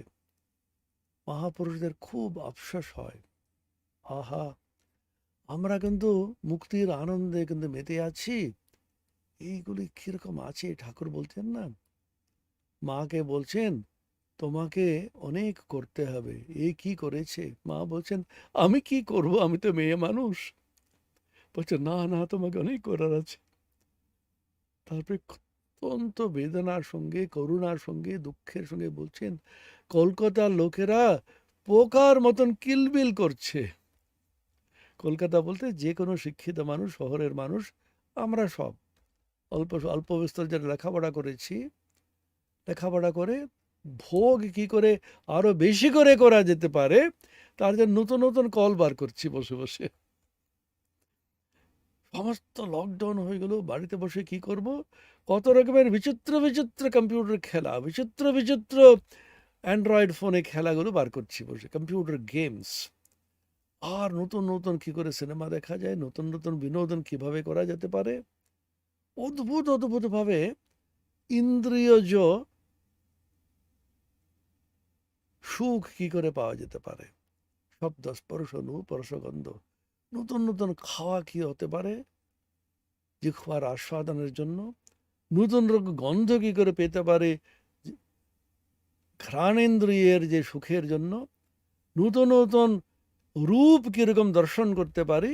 মহাপুরুষদের খুব আফসোস হয়, আহা আমরা কিন্তু মুক্তির আনন্দে কিন্তু মেতে আছি, এইগুলি কিরকম আছে। ঠাকুর বলছেন না, মাকে বলছেন তোমাকে অনেক করতে হবে, এই কি করেছে? মা বলছেন আমি কি করব, আমি তো মেয়ে মানুষ। বলছে না না, তোমাকে অনেক করার আছে। তারপরে অত্যন্ত বেদনার সঙ্গে, করুণার সঙ্গে, দুঃখের সঙ্গে বলছেন, কলকাতার লোকেরা পোকার মতন কিলবিল করছে। কলকাতা বলতে যে কোনো শিক্ষিত মানুষ, শহরের মানুষ, আমরা সব অল্প অল্প বিস্তর যারা লেখাপড়া করেছি, লেখাপড়া করে ভোগ কি করে আরো বেশি করে করা যেতে পারে তার জন্য নতুন নতুন কল বার করছি বসে বসে। সমস্ত লকডাউন হয়ে গেল, বাড়িতে বসে কি করব, কত রকমের বিচিত্র বিচিত্র কম্পিউটার খেলা, বিচিত্র বিচিত্র অ্যান্ড্রয়েড ফোনে খেলাগুলো বার করছি বসে, কম্পিউটার গেমস। আর নতুন নতুন কি করে সিনেমা দেখা যায়, নতুন নতুন বিনোদন কিভাবে করা যেতে পারে, অদ্ভুত অদ্ভুত ভাবে ইন্দ্রিয়জ সুখ কি করে পাওয়া যেতে পারে, শব্দ স্পর্শ স্পর্শ গন্ধ, নতুন নতুন খাওয়া কি হতে পারে যে খাওয়ার আস্বাদনের জন্য, নতুন রকম গন্ধ কি করে পেতে পারে ঘ্রাণেন্দ্রিয়ের যে সুখের জন্য, নতুন নতুন রূপ কিরকম দর্শন করতে পারি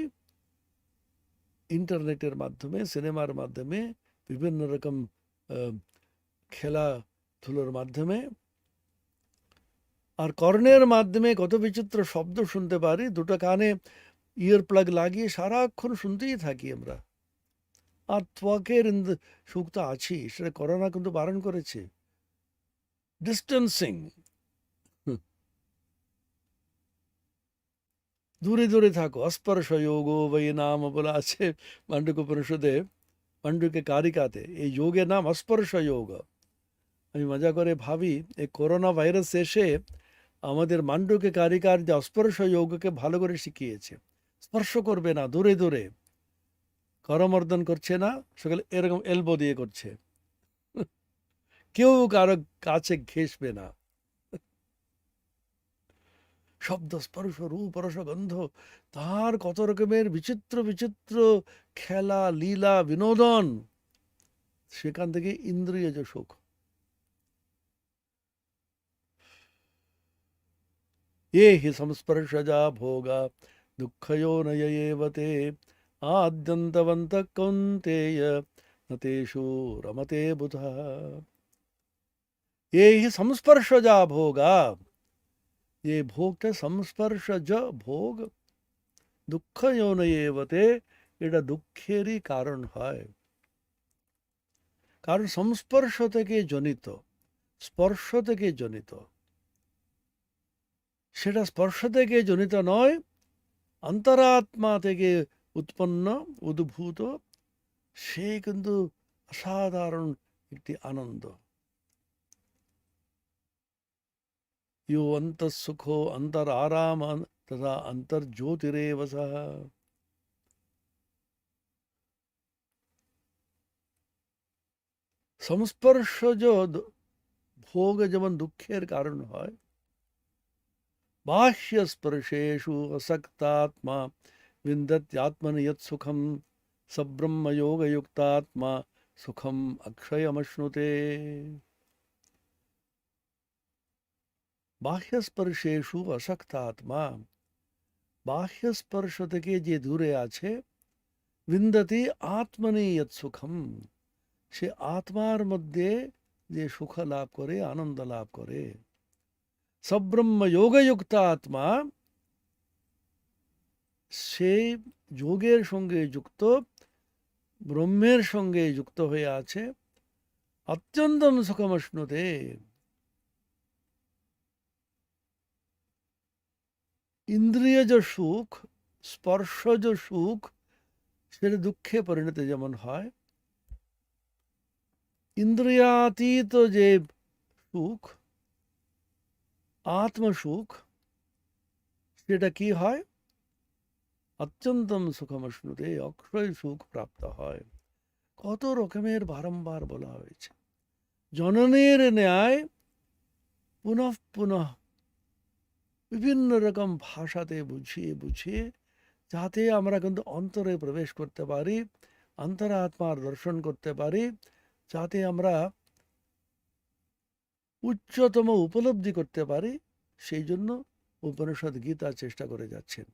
ইন্টারনেটের মাধ্যমে, সিনেমার মাধ্যমে, বিভিন্ন রকম খেলাধুলোর মাধ্যমে, আর কর্ণের মাধ্যমে কত বিচিত্র শব্দ শুনতে পারি, দুটো কানে ইয়ার প্লাগ লাগিয়ে সারাক্ষণ শুনতেই থাকি আমরা। আর ত্বকের সুখ তো আছেই, সেটা করোনা কিন্তু বারণ করেছে, ডিস্টেন্সিং, দূরে দূরে থাকো, অস্পর্শ যোগ বই নাম বলা আছে মান্ডুক উপনিষদে, মান্ডুকে কারিকাতে, এই যোগের নাম অস্পর্শ যোগ। আমি মজা করে ভাবি এই করোনা ভাইরাস এসে আমাদের মান্ডুকে কারিকার যে অস্পর্শ যোগকে ভালো করে শিখিয়েছে, স্পর্শ করবে না, দূরে দূরে, করমর্দন করছে না, সকালে এরকম এলবো দিয়ে করছে, কেউ কারো কাছে ঘেসবে না, শব্দ স্পর্শ রূপ রস গন্ধ, তার কত রকমের বিচিত্র বিচিত্র খেলা লীলা বিনোদন, সেখান থেকে ইন্দ্রিয়জ সুখ। ये हि संस्पर्शजा भोगा दुःखयो न ययेवते आद्यन्तवन्तः कौन्तेय न तेषु रमते बुधः। ये हि संस्पर्शजा भोगा, ये ভোগটা সংস্পর্শজ ভোগ, দুঃখयो न ययेवते, এটা দুঃখেরই কারণ হয়, কারণ সংস্পর্শ থেকে জনিত, স্পর্শ থেকে জনিত, সেটা স্পর্শ থেকে জনিত নয়, অন্তরাত্মা থেকে উৎপন্ন উদ্ভূত, সে কিন্তু অসাধারণ একটি আনন্দ। यो অন্তঃসুখো অন্তর আরাম তথা অন্তর্জ্যোতিরেব সহ। সংস্পর্শজ ভোগ যেমন দুঃখের কারণ হয়, বাহ্য স্পর্শেষু আসক্তাত্মা বিন্দত্যাত্মনি যৎ সুখম সব্রহ্মযোগযুক্তাত্মা সুখম অক্ষয়মশ্নুতে। বাহ্যস্পর্শেষু আসক্তাত্মা, বাহ্যস্পর্শ থেকে যে দূরে আছে, বিন্দতি আত্মনি যৎ সুখম, সে আত্মার মধ্যে যে সুখ লাভ করে, আনন্দ লাভ করে। সব্রহ্ম যোগযুক্ত আত্মা, সে যোগের সঙ্গে যুক্ত, ব্রহ্মের সঙ্গে যুক্ত হয়ে আছে, অত্যন্তম সুখমশ্নুতে, ইন্দ্রিয়জ সুখ, স্পর্শজ সুখ, সেটা দুঃখে পরিণত যেমন হয়, ইন্দ্রিয়াতীত যে সুখ, আত্মসুখ, সেটা কি হয়, অত্যন্তম সুখমশ্নুতে, অক্ষয় সুখ প্রাপ্ত হয়। কত রকমের বারংবার বলা হয়েছে, জননের ন্যায় পুনঃ পুনঃ বিভিন্ন রকম ভাষাতে বুঝিয়ে বুঝিয়ে, যাতে আমরা কিন্তু অন্তরে প্রবেশ করতে পারি, অন্তরাত্মার দর্শন করতে পারি, যাতে আমরা উচ্চতম উপলব্ধি করতে পারি, সেই জন্য উপনিষদ গীতা চেষ্টা করে যাচ্ছেন।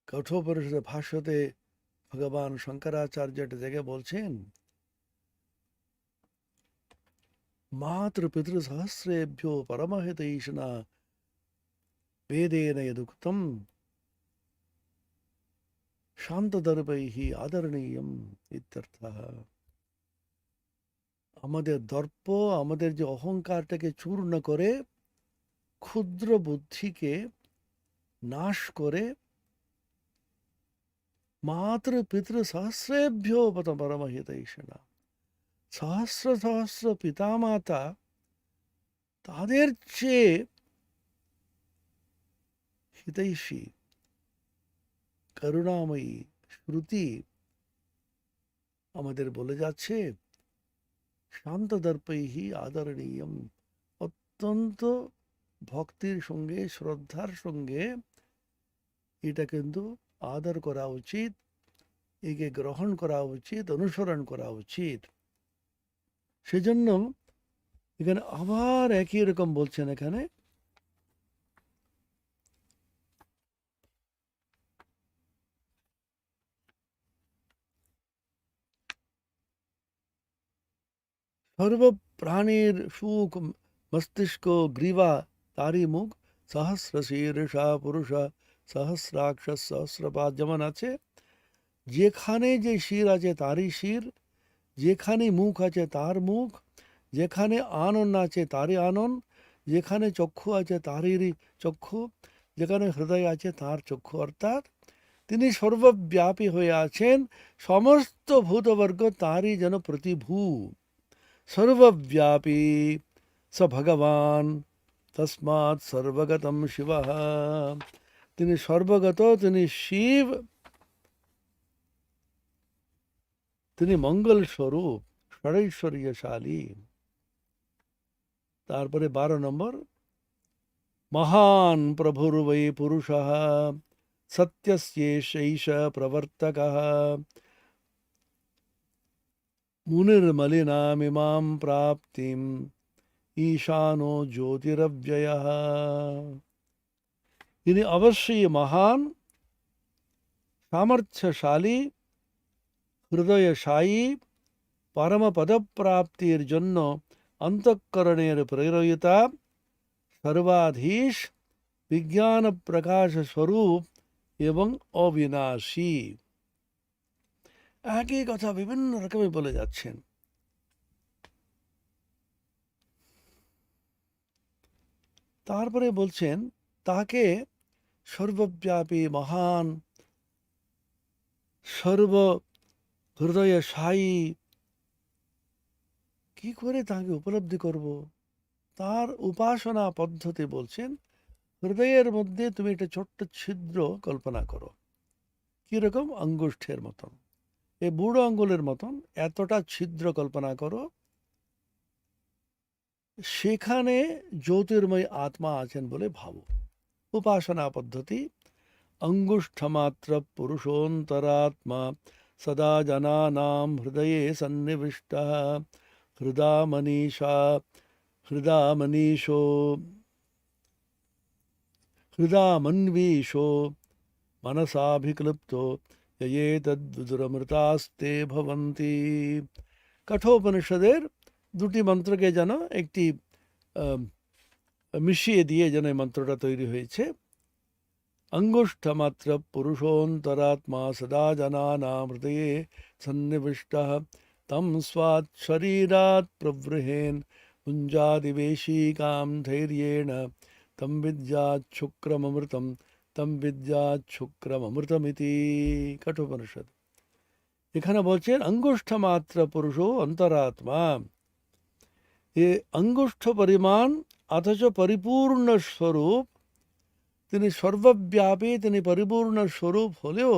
কঠোপনিষদের ভাষ্যতে ভগবান শঙ্করাচার্য একটা জায়গায় বলছেন, মাতৃপিতৃ সহস্রেভ্যো পরমহিতৈষিণা বেদেন যদুক্তম শান্তদর্পৈঃ আদরণীয়ম ইত্যর্থঃ। আমাদের দর্প, আমাদের যে অহংকারটাকে চূর্ণ করে, ক্ষুদ্র বুদ্ধিকে নাশ করে, মাতৃ পিতৃ সহস্রেভ্যো পরমহিতৈষিণা, সহস্র সহস্র পিতামাতা, তাদের চেয়ে হিতৈষী করুণাময়ী শ্রুতি আমাদের বলে যাচ্ছে, শান্তদর্পৈঃ আদরণীয়ম, অত্যন্ত ভক্তির সঙ্গে শ্রদ্ধার সঙ্গে এটা কিন্তু আদর করা উচিত, একে গ্রহণ করা উচিত, অনুসরণ করা উচিত। সেজন্য এখানে আবার একই রকম বলছেন, এখানে সর্বপ্রাণীর সুখ মস্তিষ্ক গ্রীবা তারই মুখ, সহস্র শীর্ষা পুরুষ সহস্রাক্ষ সহস্রপাদ, যেমন আছে, যেখানে যে শির আছে তারই শির, যেখানে মুখ আছে তার মুখ, যেখানে আনন আছে তারই আনন, যেখানে চক্ষু আছে তারই চক্ষু, যেখানে হৃদয় আছে তার চক্ষু, অর্থাৎ তিনি সর্বব্যাপী হয়ে আছেন, সমস্ত ভূতবর্গ তারই যেন প্রতিভূ। সর্বব্যাপী স ভগবান তস্মাৎ সর্বগতম শিব, তিনি সর্বগত, তিনি শিব, তিনি মঙ্গল স্বরূপ, ষড়ৈশ্বর্যশালী। তারপরে 12 নম্বর, মহান প্রভুর্বৈ পুরুষঃ সত্যস্যৈষ প্রবর্তকঃ মুনির্মলিনামিমাম প্রাপ্তিম ঈশানো জ্যোতিরব্যয়ঃ। তিনি অবশ্যই মহান, সামর্থ্যশালী, হৃদয়শায়ী, পরমপদপ্রাপ্তির জন্য অন্তঃকরণের প্রেরয়িতা, সর্বাধীশ, বিজ্ঞান প্রকাশ স্বরূপ এবং অবিনাশী। একই কথা বিভিন্ন রকমে বলে যাচ্ছেন। তারপরে বলছেন তাকে সর্বব্যাপী, মহান, সর্ব হৃদয়শায়ী, কি করে তাকে উপলব্ধি করব? তার উপাসনা পদ্ধতি বলছেন, হৃদয়ের মধ্যে তুমি একটা ছোট্ট ছিদ্র কল্পনা করো, কিরকম? আঙ্গুষ্ঠের মতন, এই বুড়ো আঙ্গুলের মতন এতটা ছিদ্র কল্পনা করো, সেখানে জ্যোতির্ময় আত্মা আছেন বলে ভাবো। উপাসনা পদ্ধতি, অঙ্গুষ্ঠমাত্র পুরুষোন্তরাত্মা সদা জনানাম হৃদয়ে সন্নিবিষ্টঃ হৃদামন্বীশো মনসাভিক্লুপ্তো যয়েতদ্বিদুরমৃতাস্তে ভবন্তি। কঠোপনিষদের 2টি মন্ত্রকে যেন একটি মিশিয়ে দিয়ে যেন এই মন্ত্রটা তৈরি হয়েছে। অঙ্গুষ্ঠমাত্র পুরুষোন্তরাত্মা সদা জনানাম হৃদয়ে সন্নিবিষ্টঃ তম স্বাৎ শরীরাৎ প্রবৃহেন পুঞ্জাদিবেশিকাম ধৈর্যেণ তম বিদ্যাৎ শুক্রমৃতম তম বিদ্যাৎ শুক্রমৃতমিতি। কঠোপনিষদ। এখানে বলছেন অঙ্গুষ্ঠমাত্র পুরুষো অন্তরাত্মা, এ অঙ্গুষ্ঠ পরিমাণ অথচ পরিপূর্ণ স্বরূপ, তিনি সর্বব্যাপী, তিনি পরিপূর্ণ স্বরূপ হলেও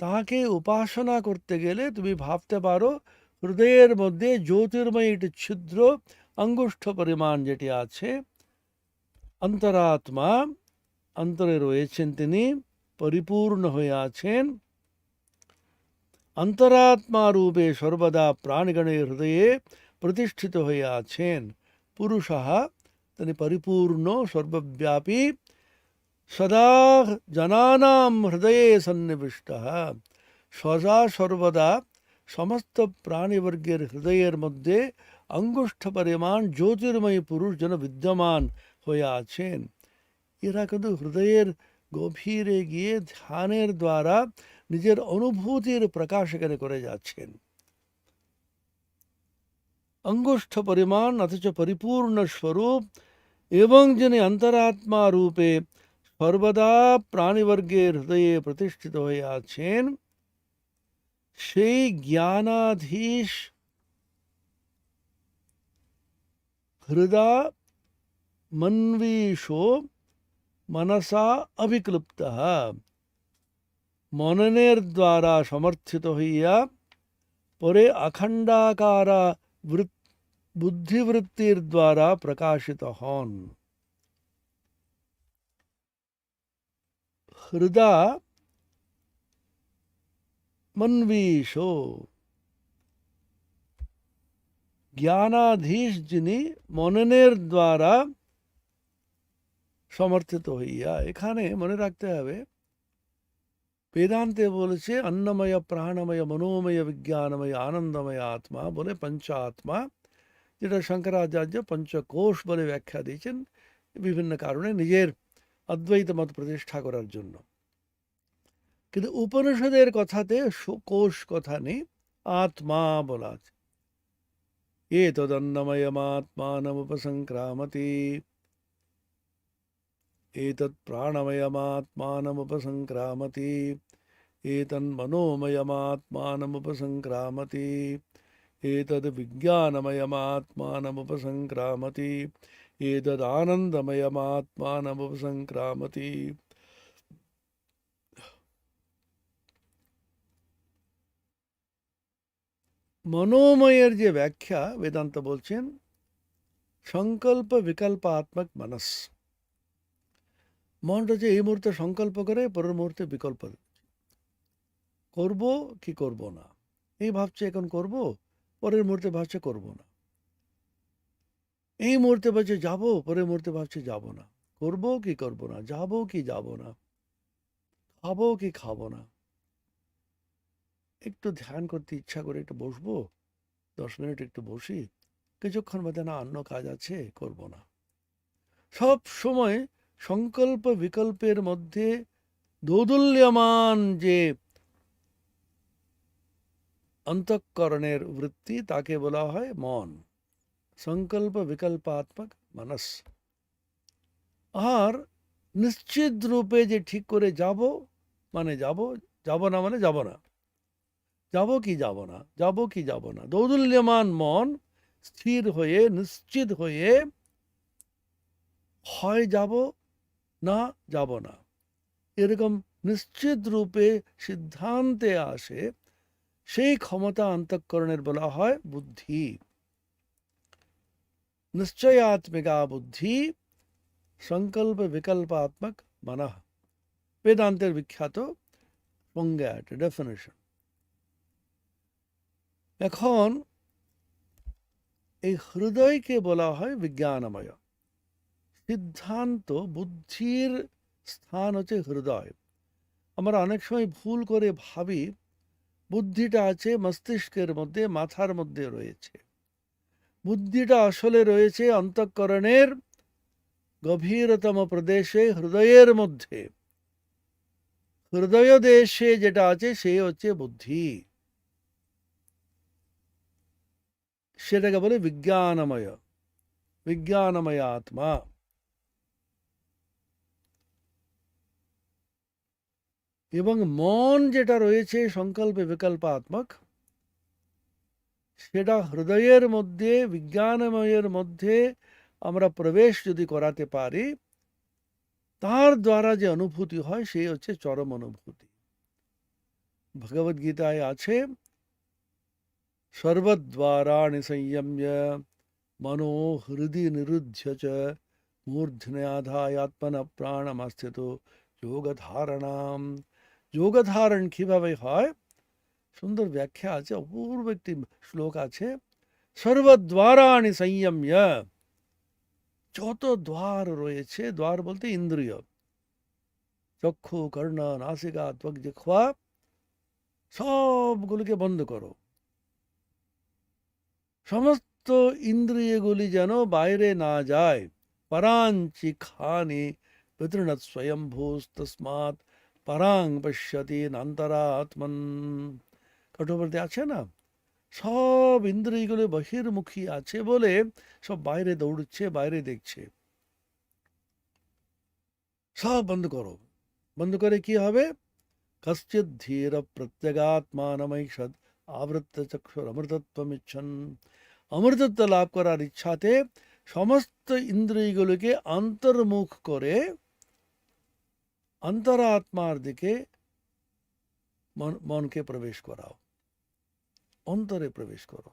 তাকে উপাসনা করতে গেলে তুমি ভাবতে পারো হৃদয়ের মধ্যে জ্যোতির্ময় একটি ছিদ্র অঙ্গুষ্ঠ পরিমাণ যেটি আছে, অন্তরাত্মা, অন্তরে রয়েছেন, তিনি পরিপূর্ণ হয়ে আছেন, অন্তরাত্মা রূপে সর্বদা প্রাণগণের হৃদয়ে প্রতিষ্ঠিত হয়ে আছেন। পুরুষঃ, তিনি পরিপূর্ণ সর্বব্যাপী, সদা জনানাম হৃদয়ে সন্নিবিষ্টঃ, সদা সর্বদা সমস্ত প্রাণীবর্গের হৃদয়ের মধ্যে অঙ্গুষ্ঠ পরিমাণ জ্যোতির্ময়ী পুরুষ যেন বিদ্যমান হয়ে আছেন। এরা কিন্তু হৃদয়ের গভীরে গিয়ে ধ্যানের দ্বারা নিজের অনুভূতির প্রকাশ এখানে করে যাচ্ছেন। অঙ্গুষ্ঠ পরিমাণ অথচ পরিপূর্ণ স্বরূপ এবং যিনি অন্তরাত্মা রূপে সর্বদা প্রাণীবর্গের হৃদয়ে প্রতিষ্ঠিত হয়ে আছেন, সেই জ্ঞানাধীশ হৃদা মন্বীষো মনসা অভিক্লুপ্ত, মননের দ্বারা সমর্থিত হইয়া পরে অখণ্ডাকারা বুদ্ধিবৃত্তির দ্বারা প্রকাশিত হন। হৃদা মন্বীষো, জ্ঞানাধীশ যিনি মননের দ্বারা সমর্থিত হইয়া। এখানে মনে রাখতে হবে वेदांते বলেছে अन्नमय प्राणमय मनोमय विज्ञानमय आनंदमय आत्मा বলে पंच आत्मा, যেটা শঙ্করাচার্য পঞ্চকোষ বলে ব্যাখ্যা দিয়েছেন বিভিন্ন কারণে নিজের অদ্বৈত মত প্রতিষ্ঠা করার জন্য। কিন্তু উপনিষদের কথাতে কোষ কথা নেই, আত্মা বলা আছে। एतदन्नमयमात्मानमुपसंक्रामति एतत् प्राणमयमात्मानमुपसंक्रामति एतन्मनोमयमात्मानमुपसंक्रामति एतद् विज्ञानमयमात्मानमुपसंक्रामति एतदानन्दमयमात्मानमुपसंक्रामति। मनोमयेर जे व्याख्या वेदांत बोलছেন সংকল্প বিকল্পাত্মক মনস। মনটা যে এই মুহূর্তে সংকল্প করে, পরের মুহূর্তে বিকল্প, করব কি করব না, এই ভাবছে এখন করব, পরের মুহূর্তে ভাবছে করব না, এই মুহূর্তে ভাবছে যাব, পরের মুহূর্তে ভাবছে যাব না, করব কি করব না, যাব কি যাব না, খাবো কি খাবো না। একটু ধ্যান করতে ইচ্ছা করে একটু বসবো, 10 মিনিট একটু বসি, কিছুক্ষণ বাদে না অন্য কাজ আছে, করব না। সব সময় সংকল্প বিকল্পের মধ্যে দোদুল্যমান যে অন্তঃকরণের বৃত্তি, তাকে বলা হয় মন, সংকল্প বিকল্পাত্মক মনস। আর নিশ্চিত রূপে যে ঠিক করে যাব মানে যাব, যাব না মানে যাব না, যাব কি যাব না, যাব কি যাব না, দৌদুল্যমান মন স্থির হয়ে নিশ্চিত হয়ে হয় যাব না যাব না, এরকম নিশ্চিত রূপে সিদ্ধান্তে আসে, সেই ক্ষমতা অন্তঃকরণের বলা হয় বুদ্ধি। নিশ্চয়াত্মিকা বুদ্ধি সংকল্প বিকল্পাত্মক মনঃ, বেদান্তের বিখ্যাত সংজ্ঞা, ডেফিনেশন। এখন এই হৃদয়কে বলা হয় বিজ্ঞানময়। সিদ্ধান্ত বুদ্ধির স্থান হচ্ছে হৃদয়। আমরা অনেক সময় ভুল করে ভাবি বুদ্ধিটা আছে মস্তিষ্কের মধ্যে, মাথার মধ্যে রয়েছে। বুদ্ধিটা আসলে রয়েছে অন্তঃকরণের গভীরতম প্রদেশে, হৃদয়ের মধ্যে। হৃদয় দেশে যেটা আছে সে হচ্ছে বুদ্ধি, সেটাকে বলে বিজ্ঞানময়, বিজ্ঞানময় আত্মা। এবং মন যেটা রয়েছে সংকল্প বিকল্পাত্মক, সেটা হৃদয়ের মধ্যে, বিজ্ঞানময়ের মধ্যে আমরা প্রবেশ যদি করাতে পারি, তার দ্বারা যে অনুভূতি হয় সে হচ্ছে চরম অনুভূতি। ভগবদ গীতায় আছে সর্বদ্বারাণি সংযম্য মনো হৃদি নিরুধ্য চ মূর্ধন্যাধায় আত্মনা প্রাণমস্থিত যোগধারণাম। যোগধারণ কিভাবে হয় সুন্দর ব্যাখ্যা আছে, অপূর্ব একটি শ্লোক আছে। সর্বদ্বারাণি সংযম্য, যত দ্বার রয়েছে, দ্বার বলতে ইন্দ্রিয়, চক্ষু কর্ণ নাসিকা ত্বক জিহ্বা, সবগুলোকে বন্ধ করো। সমস্ত ইন্দ্রিয়গুলি যেন বাইরে না যায়। পরাঞ্চি খানি বিতৃণৎ স্বয়ম্ভূস্তস্মাৎ পরাং পশ্যতি নান্তরাত্মন। কঠোপনিষদে আছে না, সব ইন্দ্রিয়গুলো বহির্মুখী আছে বলে সব বাইরে দৌড়চ্ছে, বাইরে দেখছে। সব বন্ধ করো। বন্ধ করে কি হবে? কশ্চিৎ ধীর প্রত্যগাত্মানমৈষদ আবৃত্ত চক্ষুর অমৃতত্বমিচ্ছন। অমৃতত্ব লাভ করার ইচ্ছাতে সমস্ত ইন্দ্রিয়গুলোকে অন্তর্মুখ করে অন্তরাত্মার দিকে মনকে প্রবেশ করাও, অন্তরে প্রবেশ করো।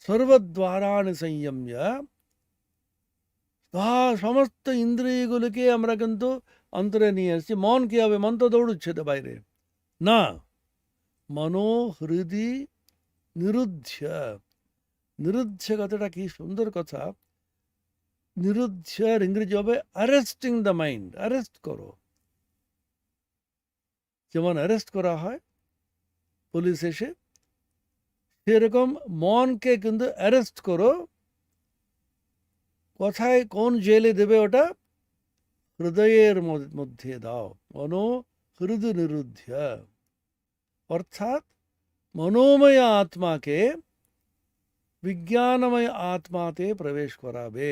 সর্বদ্বারাণি সংযম্য। সমস্ত ইন্দ্রিয়গুলোকে আমরা কিন্তু অন্তরে নিয়ে এসেছি। মন কি হবে? মন তো দৌড়চ্ছে তো বাইরে। না, মনো হৃদি নিরুদ্ধ। নিরুদ্ধ কথাটা কি সুন্দর কথা। নিরুদ্ধের ইংরেজি হবে অ্যারেস্টিং দ্য মাইন্ড। অ্যারেস্ট করো। যেমন অ্যারেস্ট করা হয় পুলিশ এসে, সেরকম মনকে কিন্তু অ্যারেস্ট করো। কোথায়, কোন জেলে দেবে? ওটা হৃদয়ের মধ্যে দাও। মনো হৃদয় নিরুদ্ধ, অর্থাৎ মনোময় আত্মাকে বিজ্ঞানময় আত্মাতে প্রবেশ করাবে।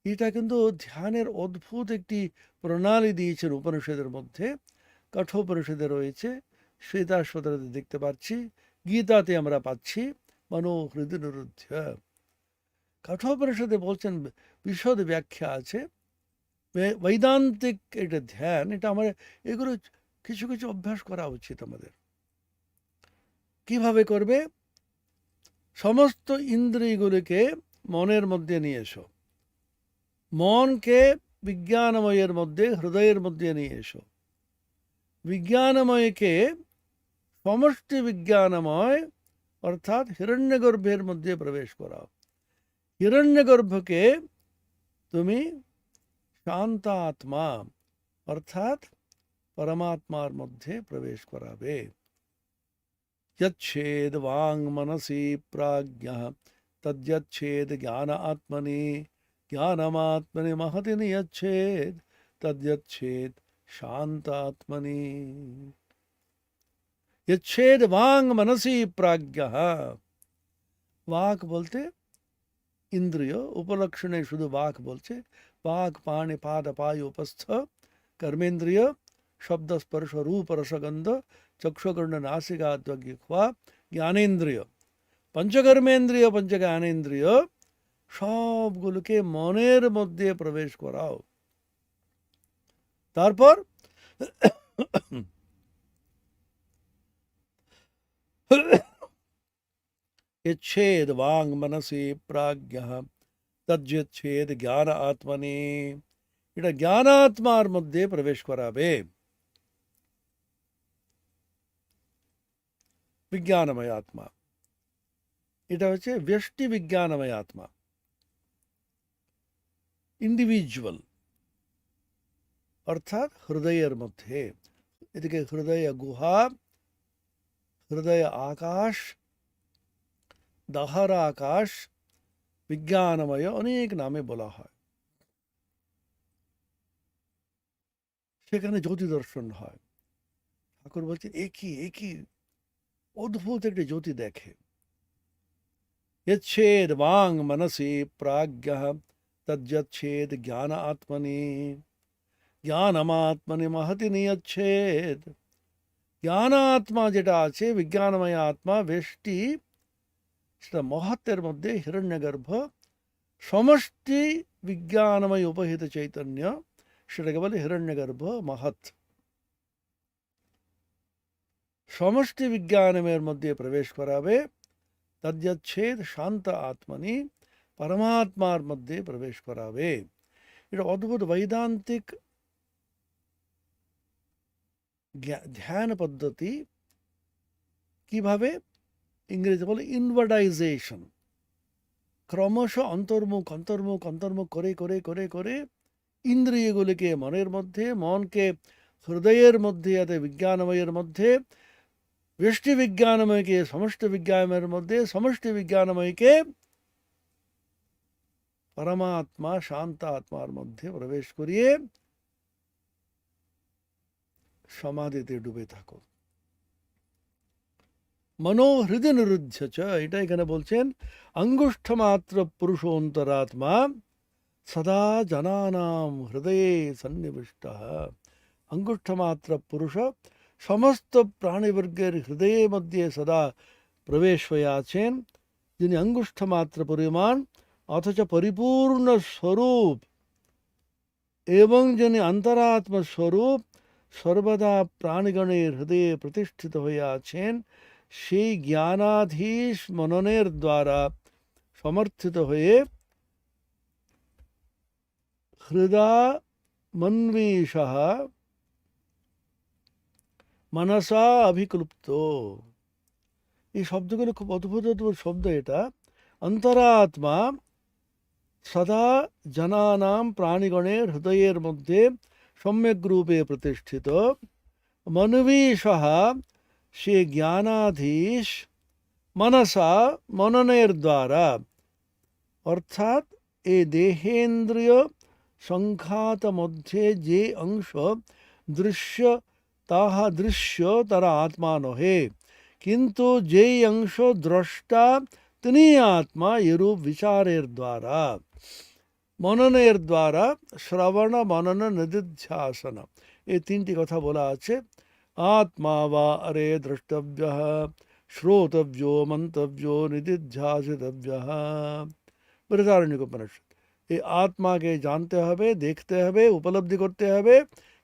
এটা কিন্তু ধ্যানের অদ্ভুত একটি প্রণালী দিয়েছেন উপনিষদের মধ্যে। কঠোপনিষদে রয়েছে, শ্বেতাশ্বতরে দেখতে পাচ্ছি, গীতাতে আমরা পাচ্ছি মনো হৃদয় নিরুদ্ধ। কঠোপনিষদে বলছেন, বিশদ ব্যাখ্যা আছে। বৈদান্তিক এটা ধ্যান, এটা আমার এগুলো কিছু কিছু অভ্যাস করা উচিত আমাদের। কিভাবে করবে? সমস্ত ইন্দ্রিয়গুলিকে মনের মধ্যে নিয়ে এসো। মনকে বিজ্ঞানময়ের মধ্যে, হৃদয়ের মধ্যে নিয়ে এসো। বিজ্ঞানময়কে সমষ্টি বিজ্ঞানময় অর্থাৎ হিরণ্যগর্ভের মধ্যে প্রবেশ করাও। হিরণ্যগর্ভকে তুমি শান্তাত্মা অর্থাৎ পরমাত্মার মধ্যে প্রবেশ করাবে। यच्छेद वांग मनसि प्राज्ञः तद्यच्छेद ज्ञान आत्मनि ज्ञानमात्मनि महति नियच्छेद तद्यच्छेद शांतात्मनि। यच्छेद वांग मनसि प्राज्ञः। वाक बोलते इंद्रिय, उपलक्षणे शुद्ध वाक बोलते वाक पाणि पाद पाय उपस्थ कर्मेंद्रिय शब्द स्पर्श रूप रसगंध चक्षुकर्ण नासिका जिह्वा ज्ञानेन्द्रिय पंचकर्मेंद्रिय पंच ज्ञानेन्द्रिय সবগুলোকে মনের মধ্যে প্রবেশ করাও। তারপর यच्छेद वांग मनसि प्राज्ञः तद्यच्छेद ज्ञान आत्मनि। এটা জ্ঞানাত্মার মধ্যে প্রবেশ করাবে। বিজ্ঞানময় আত্মা, এটা হচ্ছে ব্যষ্টি বিজ্ঞানময় আত্মা, ইন্ডিভিজুয়াল, অর্থাৎ হৃদয়ের মধ্যে। এদিকে হৃদয় গুহা, হৃদয় আকাশ, দাহার আকাশ, বিজ্ঞানময় অনেক নামে বলা হয়। সেখানে জ্যোতি দর্শন হয়। ঠাকুর বলছেন একই একই অদ্ভুত একটি জ্যোতি দেখে। यच्छेद वांग मनसि प्राज्ञः तद्यच्छेद ज्ञान आत्मनि ज्ञानमात्मनि महति नियच्छेद। জ্ঞানাত্মা যেটা আছে, বিজ্ঞানময় আত্মা ব্যষ্টি, সেটা মহত্বের মধ্যে হিরণ্যগর্ভ। সমষ্টি বিজ্ঞানময় উপহিত চৈতন্য, সেটাকে বলে হিরণ্যগর্ভ মহৎ। সমষ্টি বিজ্ঞানময়ের মধ্যে প্রবেশ করাবে। তদ্যচ্ছেদ শান্ত আত্মনি, পরমাত্মার মধ্যে প্রবেশ করাবে। এটা অদ্ভুত বৈদান্তিক ধ্যান পদ্ধতি। কিভাবে? ইংরেজি বলে ইনভার্টাইজেশন। ক্রমশ অন্তর্মুখ অন্তর্মুখ অন্তর্মুখ করে করে করে করে ইন্দ্রিয়গুলিকে মনের মধ্যে, মনকে হৃদয়ের মধ্যে, বিজ্ঞানময়ের মধ্যে ব্যষ্টি বিজ্ঞানময়কে সমষ্টি বিজ্ঞানের মধ্যে সমষ্টি বিজ্ঞানময়কে পরমাত্মা শান্ত আত্মার মধ্যে প্রবেশ করিয়ে সমাধিতে ডুবে থাকো। মনোহৃদয় নিরুদ্ধ চ, এটা এখানে বলছেন অঙ্গুষ্ঠ মাত্র পুরুষোন্তরাত্মা সদা জনানাম হৃদয়ে সন্নিবিষ্ট। অঙ্গুষ্ঠ মাত্র পুরুষ সমস্ত প্রাণীবর্গের হৃদয়ের মধ্যে সদা প্রবেশ হয়ে আছেন, যিনি অঙ্গুষ্ঠ মাত্র পরিমাণ অথচ পরিপূর্ণ স্বরূপ এবং যিনি অন্তরাত্ম স্বরূপ সর্বদা প্রাণীগণের হৃদয়ে প্রতিষ্ঠিত হয়ে আছেন, সেই জ্ঞানাধীশ মননের দ্বারা সমর্থিত হয়ে হৃদয় মন্বীষঃ মনসা অভিক্লুপ্ত। এই শব্দগুলো খুব অদ্ভুত অদ্ভুত শব্দ। এটা অন্তরাত্মা সদা জনানাম প্রাণীগণের হৃদয়ের মধ্যে সম্যক রূপে প্রতিষ্ঠিত, মনবীষঃ সে জ্ঞানাধীশ, মনসা মননের দ্বারা, অর্থাৎ এই দেহেন্দ্রিয় সংঘাত মধ্যে যে অংশ দৃশ্য তাহা দৃশ্য তারা আত্মা নহে, কিন্তু যেই অংশ দ্রষ্টা তিনি আত্মা, এরূপ বিচারের দ্বারা মননের দ্বারা শ্রবণ মনন নিদিধ্যাসন, এই তিনটি কথা বলা আছে। আত্মা বা আরে দ্রষ্টব্য শ্রোতব্য মন্তব্য নিদিধ্যাসিতব্য। বৃহদারণ্যক উপনিষদ। এই আত্মাকে জানতে হবে, দেখতে হবে, উপলব্ধি করতে হবে।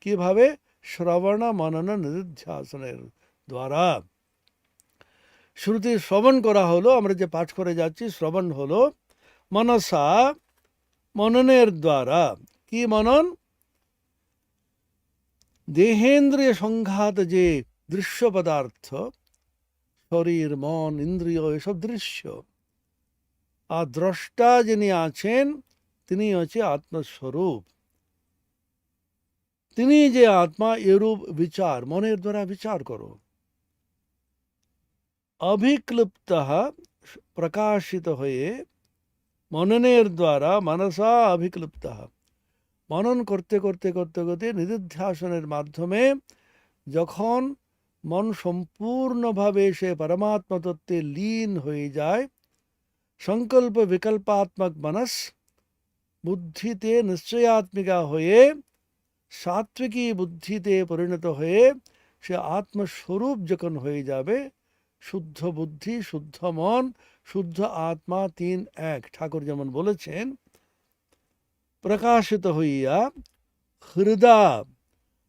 কিভাবে? শ্রবণ মনন নিদিধ্যাসনের দ্বারা। শ্রুতি শ্রবণ করা হলো, আমরা যে পাঠ করে যাচ্ছি শ্রবণ হলো, মনসা মননের দ্বারা। কি মনন? দেহেন্দ্রিয় সংঘাত যে দৃশ্য পদার্থ, শরীর মন ইন্দ্রিয় এসব দৃশ্য, আর দ্রষ্টা যিনি আছেন তিনি হচ্ছে আত্মস্বরূপ। তিনি যে আত্মা, এরূপ বিচার মনের দ্বারা বিচার করো। অভিক্লুপ্ত প্রকাশিত হয়ে মননের দ্বারা, মনসা অভিক্লুপ্ত, মনন করতে করতে করতে করতে নিদিধ্যাসনের মাধ্যমে যখন মন সম্পূর্ণভাবে সে পরমাত্মা তত্ত্বে লীন হয়ে যায়, সংকল্প বিকল্পাত্মক মনস বুদ্ধিতে নিশ্চয়াত্মিকা হয়ে সাত্বিকী বুদ্ধিতে পরিণত হয়ে সে আত্মস্বরূপ যখন হয়ে যাবে, শুদ্ধ বুদ্ধি শুদ্ধ মন শুদ্ধ আত্মা তিন এক, ঠাকুর যেমন বলেছেন, প্রকাশিত হইয়া হৃদয়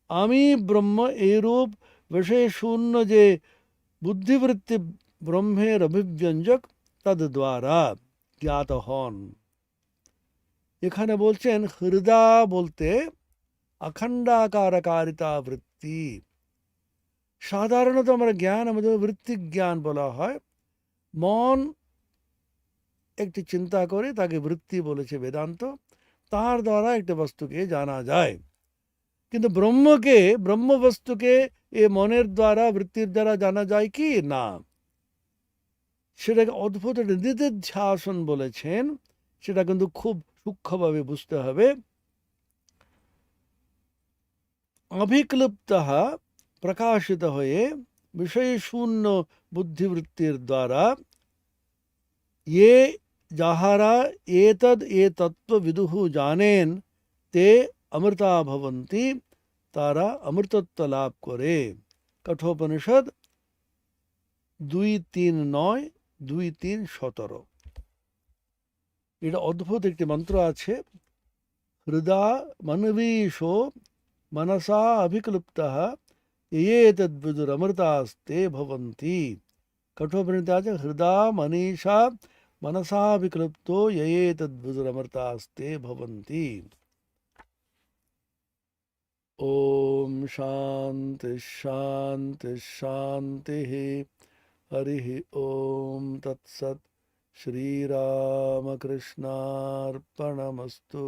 আমি ব্রহ্ম এইরূপ বিষয় শূন্য যে বুদ্ধিবৃত্তি ব্রহ্মের অভিব্যঞ্জক তদ দ্বারা জ্ঞাত হন। এখানে বলছেন হৃদয় বলতে অখণ্ডাকারকারিতা বৃত্তি। সাধারণত আমরা জ্ঞান আমাদের বৃত্তি জ্ঞান বলা হয়। মন একটি চিন্তা করে, তাকে বৃত্তি বলেছে বেদান্ত, তার দ্বারা একটি বস্তুকে জানা যায়। কিন্তু ব্রহ্মকে, ব্রহ্মবস্তুকে এ মনের দ্বারা বৃত্তির দ্বারা জানা যায় কি না, সেটাকে অদ্ভুত নিদিধ্যাসন বলেছেন। সেটা কিন্তু খুব সূক্ষ্মভাবে বুঝতে হবে। অভিক্লুপ্ত প্রকাশিত হয়ে বিষয় শূন্য বুদ্ধিবৃত্তির দ্বারা ये যাহারা এতদ এ তত্ত্ব বিদুহু জানেন তে অমৃতা ভবন্তি, তারা অমৃতত্ব লাভ করে। কঠোপনিষদ 2:3-9, 2:3-17। এটা অদ্ভুত একটি মন্ত্র আছে। হৃদয় মনবীশো মনসা অভিক্লুপ্ত এতদ্বিদুরমৃতাস্তে ভবন্তি। কঠোপনিষদ আছে হৃদয় মনীষা मनसा विक्लुप्तो ये तद्विदुरमृतास्ते भवन्ति। ओम शांति शांति शांति। हरि ओम तत्सत्। श्री रामकृष्णार्पणमस्तु।